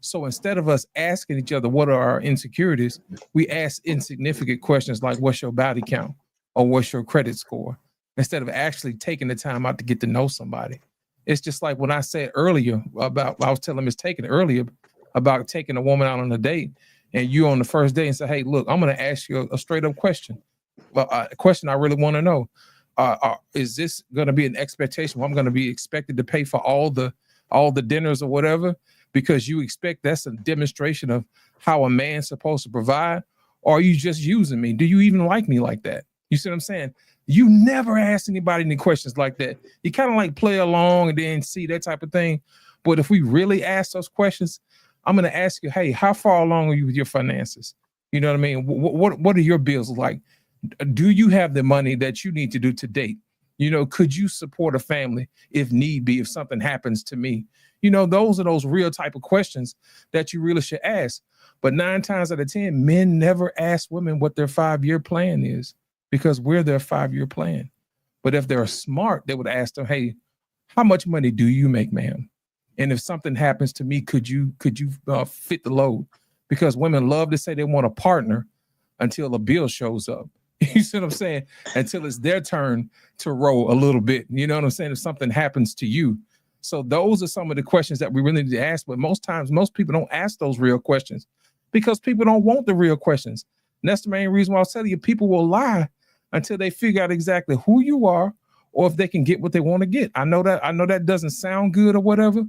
So instead of us asking each other what are our insecurities, we ask insignificant questions like, what's your body count or what's your credit score, instead of actually taking the time out to get to know somebody. It's just like when I said earlier I was telling Mistaken earlier about taking a woman out on a date, and you on the first day and say, hey, look, I'm going to ask you a straight up question. Well, a question I really want to know, is this going to be an expectation where I'm going to be expected to pay for all the dinners or whatever, because you expect that's a demonstration of how a man's supposed to provide? Or are you just using me? Do you even like me like that? You see what I'm saying? You never ask anybody any questions like that. You kind of like play along and then see that type of thing. But if we really ask those questions, I'm going to ask you, hey, how far along are you with your finances? You know what I mean? What are your bills like? Do you have the money that you need to do to date? You know, could you support a family if need be, if something happens to me? You know, those are those real type of questions that you really should ask. But 9 times out of 10, men never ask women what their 5-year plan is, because we're their 5-year plan. But if they're smart, they would ask them, hey, how much money do you make, ma'am? And if something happens to me, could you fit the load? Because women love to say they want a partner until a bill shows up. You see what I'm saying? Until it's their turn to roll a little bit. You know what I'm saying? If something happens to you. So those are some of the questions that we really need to ask. But most times, most people don't ask those real questions because people don't want the real questions. And that's the main reason why I was telling you, people will lie until they figure out exactly who you are, or if they can get what they want to get. I know that doesn't sound good or whatever,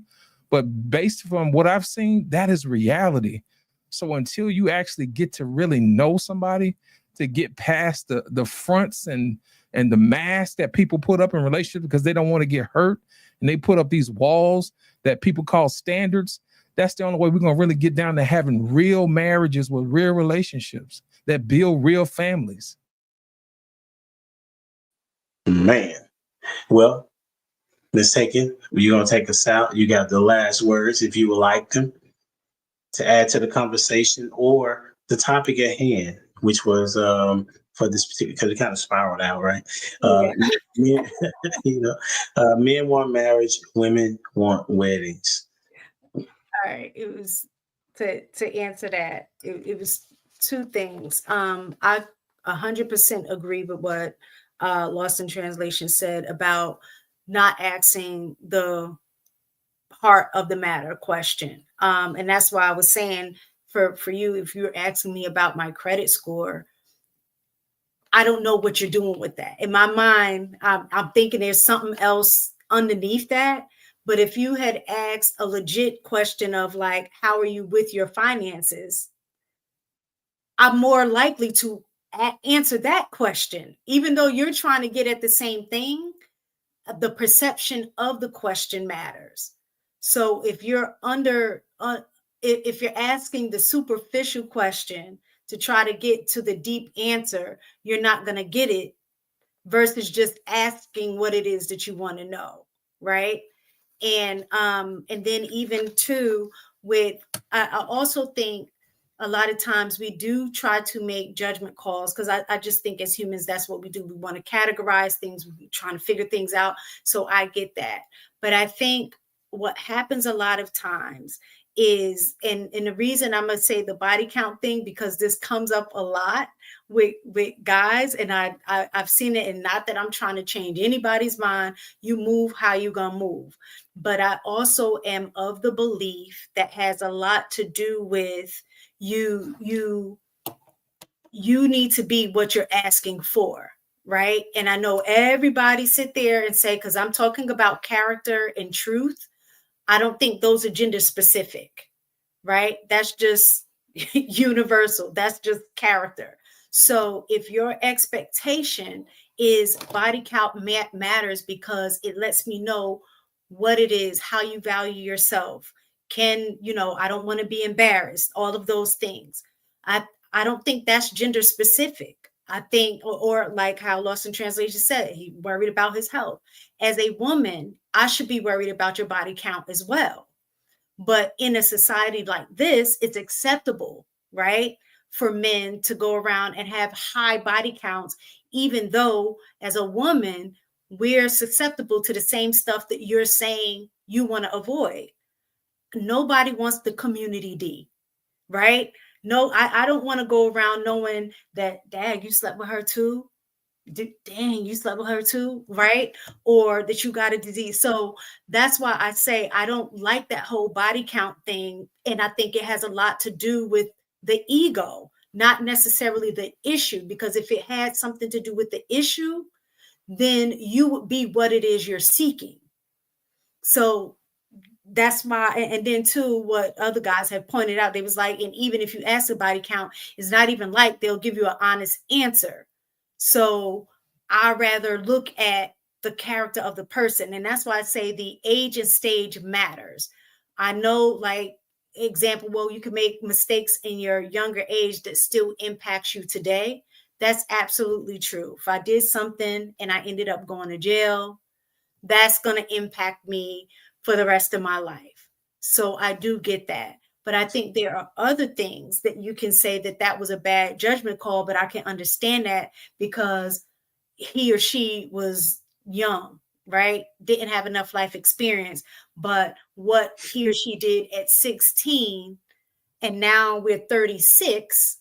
but based from what I've seen, that is reality. So until you actually get to really know somebody, to get past the fronts and the mask that people put up in relationships because they don't want to get hurt, and they put up these walls that people call standards, that's the only way we're going to really get down to having real marriages with real relationships that build real families. Man. Well, Ms. Haken, you're going to take us out. You got the last words if you would like them to add to the conversation or the topic at hand, which was for this particular, because it kind of spiraled out, right? Men, men want marriage, women want weddings. All right. It was to answer that. It was two things. I 100% agree with what Lost in Translation said about not asking the heart of the matter question. And that's why I was saying for you, if you're asking me about my credit score, I don't know what you're doing with that. In my mind, I'm thinking there's something else underneath that. But if you had asked a legit question of like, how are you with your finances? I'm more likely to answer that question, even though you're trying to get at the same thing. The perception of the question matters. So if you're if you're asking the superficial question to try to get to the deep answer, you're not going to get it versus just asking what it is that you want to know. Right. And then even too, I also think a lot of times we do try to make judgment calls because I just think as humans, that's what we do. We want to categorize things. We're trying to figure things out. So I get that. But I think what happens a lot of times is, and the reason I'm going to say the body count thing, because this comes up a lot with guys, and I've seen it, and not that I'm trying to change anybody's mind. You move how you going to move. But I also am of the belief that has a lot to do with you need to be what you're asking for, right? And I know everybody sit there and say, because I'm talking about character and truth, I don't think those are gender specific, right? That's just universal. That's just character. So if your expectation is body count matters because it lets me know what it is, how you value yourself. I don't want to be embarrassed, all of those things. I don't think that's gender specific. I think, or like how Lost in Translation said, he worried about his health. As a woman, I should be worried about your body count as well. But in a society like this, it's acceptable, right, for men to go around and have high body counts, even though as a woman, we're susceptible to the same stuff that you're saying you want to avoid. Nobody wants the community D, right? No, I don't want to go around knowing that, dang, you slept with her too. Dang, you slept with her too, right? Or that you got a disease. So that's why I say I don't like that whole body count thing. And I think it has a lot to do with the ego, not necessarily the issue. Because if it had something to do with the issue, then you would be what it is you're seeking. So that's why, and then too, what other guys have pointed out, they was like, and even if you ask the body count, it's not even like they'll give you an honest answer. So I rather look at the character of the person. And that's why I say the age and stage matters. I know, like, example, well, you can make mistakes in your younger age that still impacts you today. That's absolutely true. If I did something and I ended up going to jail, that's going to impact me for the rest of my life. So I do get that. But I think there are other things that you can say that was a bad judgment call, but I can understand that because he or she was young, right? Didn't have enough life experience. But what he or she did at 16 and now we're 36,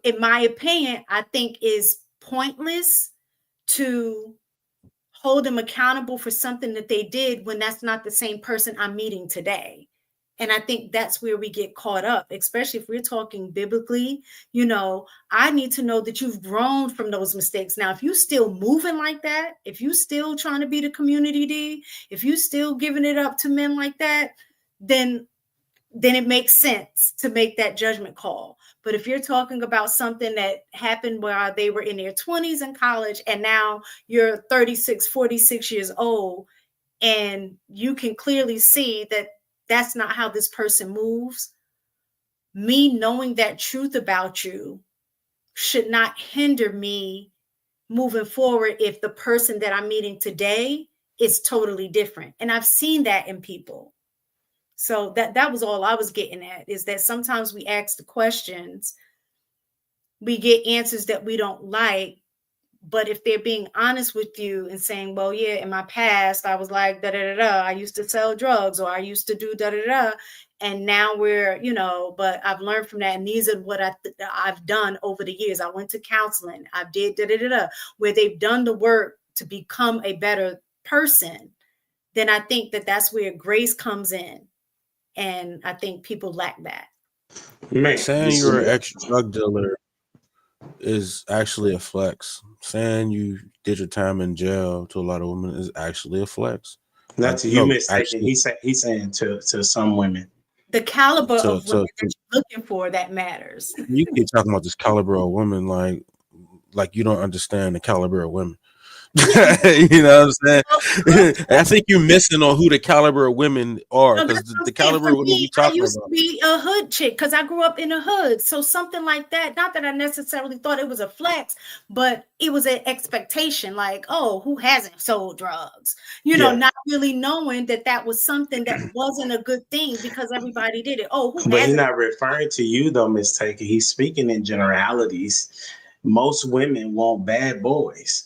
in my opinion, I think is pointless to hold them accountable for something that they did when that's not the same person I'm meeting today. And I think that's where we get caught up, especially if we're talking biblically. You know, I need to know that you've grown from those mistakes. Now, if you still moving like that, if you still trying to be the community D, if you still giving it up to men like that, then it makes sense to make that judgment call. But if you're talking about something that happened while they were in their 20s in college, and now you're 36, 46 years old, and you can clearly see that that's not how this person moves, me knowing that truth about you should not hinder me moving forward if the person that I'm meeting today is totally different. And I've seen that in people. So that was all I was getting at, is that sometimes we ask the questions, we get answers that we don't like. But if they're being honest with you and saying, well, yeah, in my past, I was like, I used to sell drugs, or I used to do and now we're, you know, but I've learned from that. And these are what I've done over the years. I went to counseling. I did where they've done the work to become a better person. Then I think that that's where grace comes in. And I think people lack that. Saying you're an ex-drug dealer is actually a flex. Saying you did your time in jail to a lot of women is actually a flex. Not to you, mistaken. He's saying to some women. The caliber of women that you're looking for, that matters. You keep talking about this caliber of women like you don't understand the caliber of women. You know what I'm saying? I think you're missing on who the caliber of women are, because the caliber of women you talking about. I used to be a hood chick because I grew up in a hood. So something like that, not that I necessarily thought it was a flex, but it was an expectation, like, oh, who hasn't sold drugs? You know, not really knowing that was something that wasn't a good thing because everybody did it. Oh, but he's not referring to you though, Miss Taker. He's speaking in generalities. Most women want bad boys.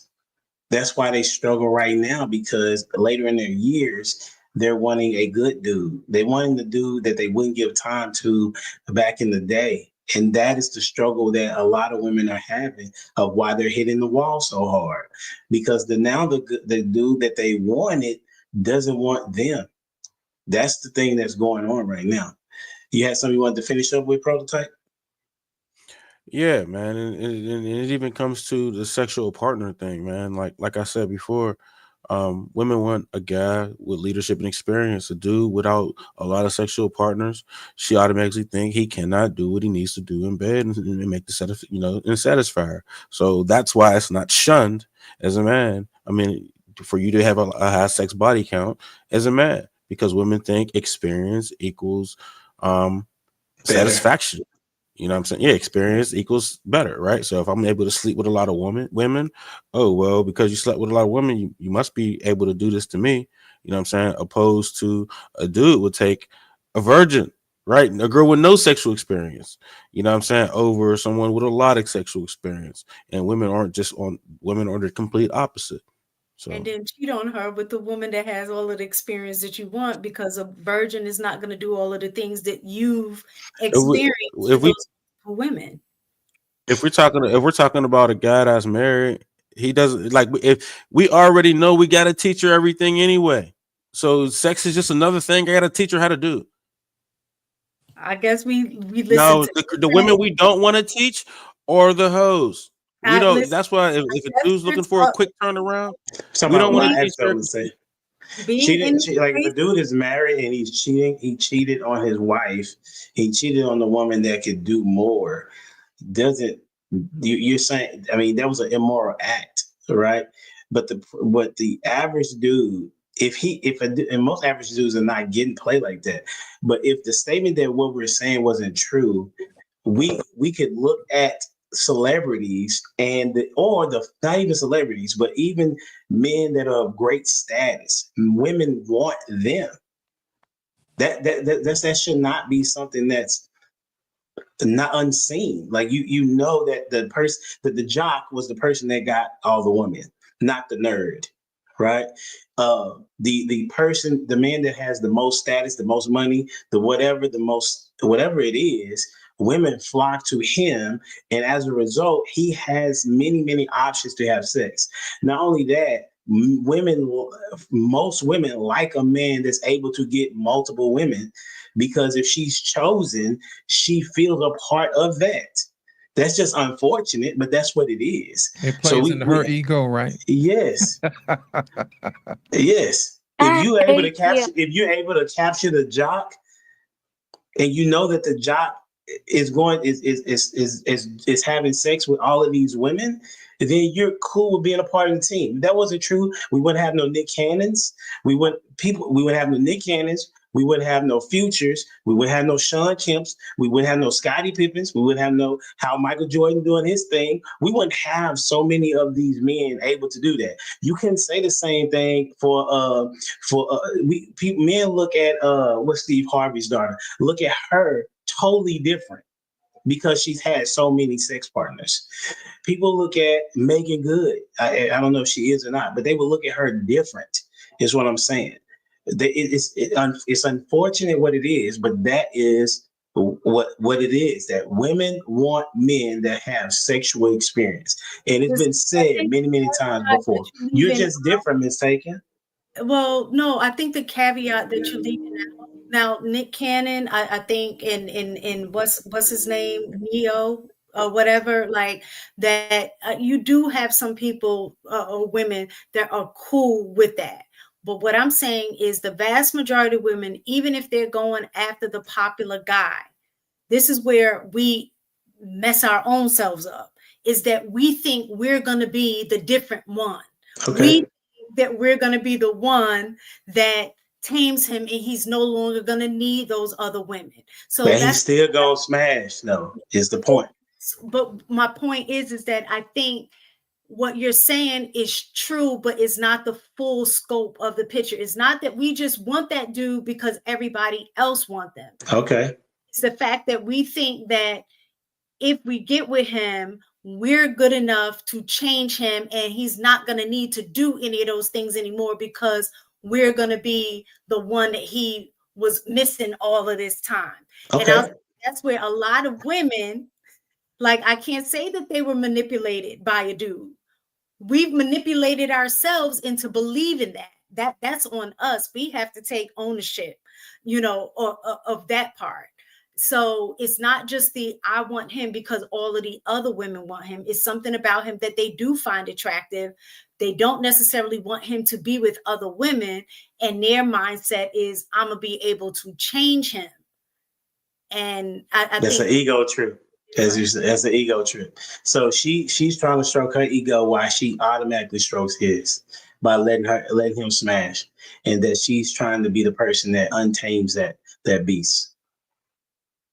That's why they struggle right now, because later in their years, they're wanting a good dude. They're wanting the dude that they wouldn't give time to back in the day. And that is the struggle that a lot of women are having, of why they're hitting the wall so hard, because the dude that they wanted doesn't want them. That's the thing that's going on right now. You had something you wanted to finish up with, Prototype? Yeah, man, and it even comes to the sexual partner thing, man. Like I said before, women want a guy with leadership and experience. A dude without a lot of sexual partners, she automatically think he cannot do what he needs to do in bed and make the and satisfy her. So that's why it's not shunned as a man. I mean, for you to have a high sex body count as a man, because women think experience equals satisfaction. You know what I'm saying? Yeah, experience equals better, right? So if I'm able to sleep with a lot of women, oh, well, because you slept with a lot of women, you must be able to do this to me. You know what I'm saying? Opposed to a dude would take a virgin, right? A girl with no sexual experience, you know what I'm saying, over someone with a lot of sexual experience. And women are the complete opposite. So. And then cheat on her with the woman that has all of the experience that you want, because a virgin is not going to do all of the things that you've experienced with women. If we're talking about a guy that's married, he doesn't like. If we already know, we got to teach her everything anyway. So sex is just another thing I got to teach her how to do. I guess we listen. No, the women we don't want to teach, or the hoes. We don't. That's why if a dude's looking for a quick turnaround, we don't want to teach her. Like, the dude is married and he's cheating. He cheated on his wife. He cheated on the woman that could do more. You're saying? I mean, that was an immoral act, right? But the average dude, and most average dudes are not getting played like that. But if the statement that what we're saying wasn't true, we could look at celebrities not even celebrities, but even men that are of great status. Women want them. That should not be something that's not unseen. Like you know that the jock was the person that got all the women, not the nerd, right? The man that has the most status, the most money, whatever it is, women flock to him, and as a result, he has many, many options to have sex. Not only that, most women like a man that's able to get multiple women, because if she's chosen, she feels a part of that. That's just unfortunate, but that's what it is. It plays into her ego, right? Yes. Yes. If you're able to capture the jock, and you know that the jock is having sex with all of these women, then you're cool with being a part of the team. If that wasn't true, we wouldn't have no Nick Cannons. We wouldn't have no Nick Cannons. We wouldn't have no Futures. We wouldn't have no Sean Kemps. We wouldn't have no Scottie Pippens. We wouldn't have no how Michael Jordan doing his thing. We wouldn't have so many of these men able to do that. You can say the same thing for men look at what's Steve Harvey's daughter. Look at her totally different because she's had so many sex partners. People look at Megan Good. I don't know if she is or not, but they will look at her different, is what I'm saying. It's unfortunate what it is, but that is what it is, that women want men that have sexual experience. And it's been said many times before. You're just different, Ms. Taken. Well, no, I think the caveat that you're leaving out now, Nick Cannon, I think in what's his name, Neo or whatever, like that, you do have some people or women that are cool with that. But what I'm saying is the vast majority of women, even if they're going after the popular guy, this is where we mess our own selves up, is that we think we're going to be the different one. Okay. We think that we're going to be the one that tames him and he's no longer going to need those other women. So but he's still going to smash, though, is the point. But my point is that I think what you're saying is true, but it's not the full scope of the picture. It's not that we just want that dude because everybody else want them. Okay. It's the fact that we think that if we get with him, we're good enough to change him and he's not going to need to do any of those things anymore because we're going to be the one that he was missing all of this time. Okay. And that's where a lot of women, like, I can't say that they were manipulated by a dude. We've manipulated ourselves into believing that. That's on us. We have to take ownership, of that part. So it's not just I want him because all of the other women want him. It's something about him that they do find attractive. They don't necessarily want him to be with other women. And their mindset is, I'm going to be able to change him. And I that's an ego trip. That's an ego trip. So she's trying to stroke her ego while she automatically strokes his by letting him smash, and that she's trying to be the person that untames that beast.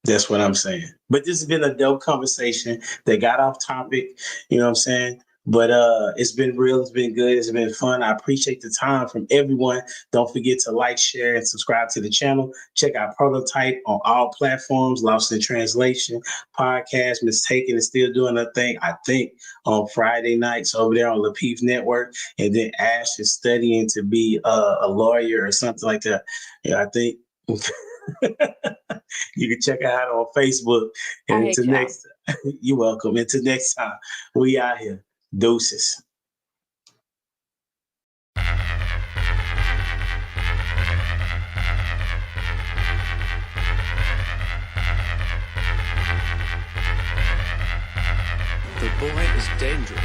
That's what I'm saying. But this has been a dope conversation that got off topic. You know what I'm saying? But it's been real. It's been good. It's been fun. I appreciate the time from everyone. Don't forget to like, share, and subscribe to the channel. Check out Prototype on all platforms. Lost in Translation podcast. Ms. Taken is still doing her thing, I think, on Friday nights over there on Lapeef Network. And then Ash is studying to be a lawyer or something like that. Yeah, I think you can check her out on Facebook. And until next time, you're welcome. Until next time, we out here. Doses. The boy is dangerous.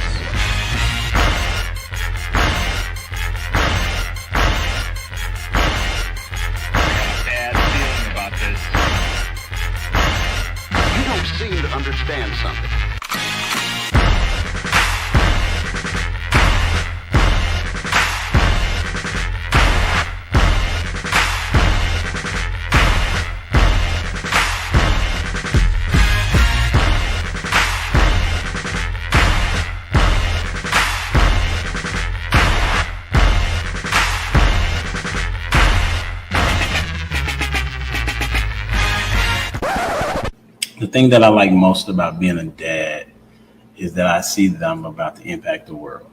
Bad feeling about this. You don't seem to understand something. The thing that I like most about being a dad is that I see them about to impact the world.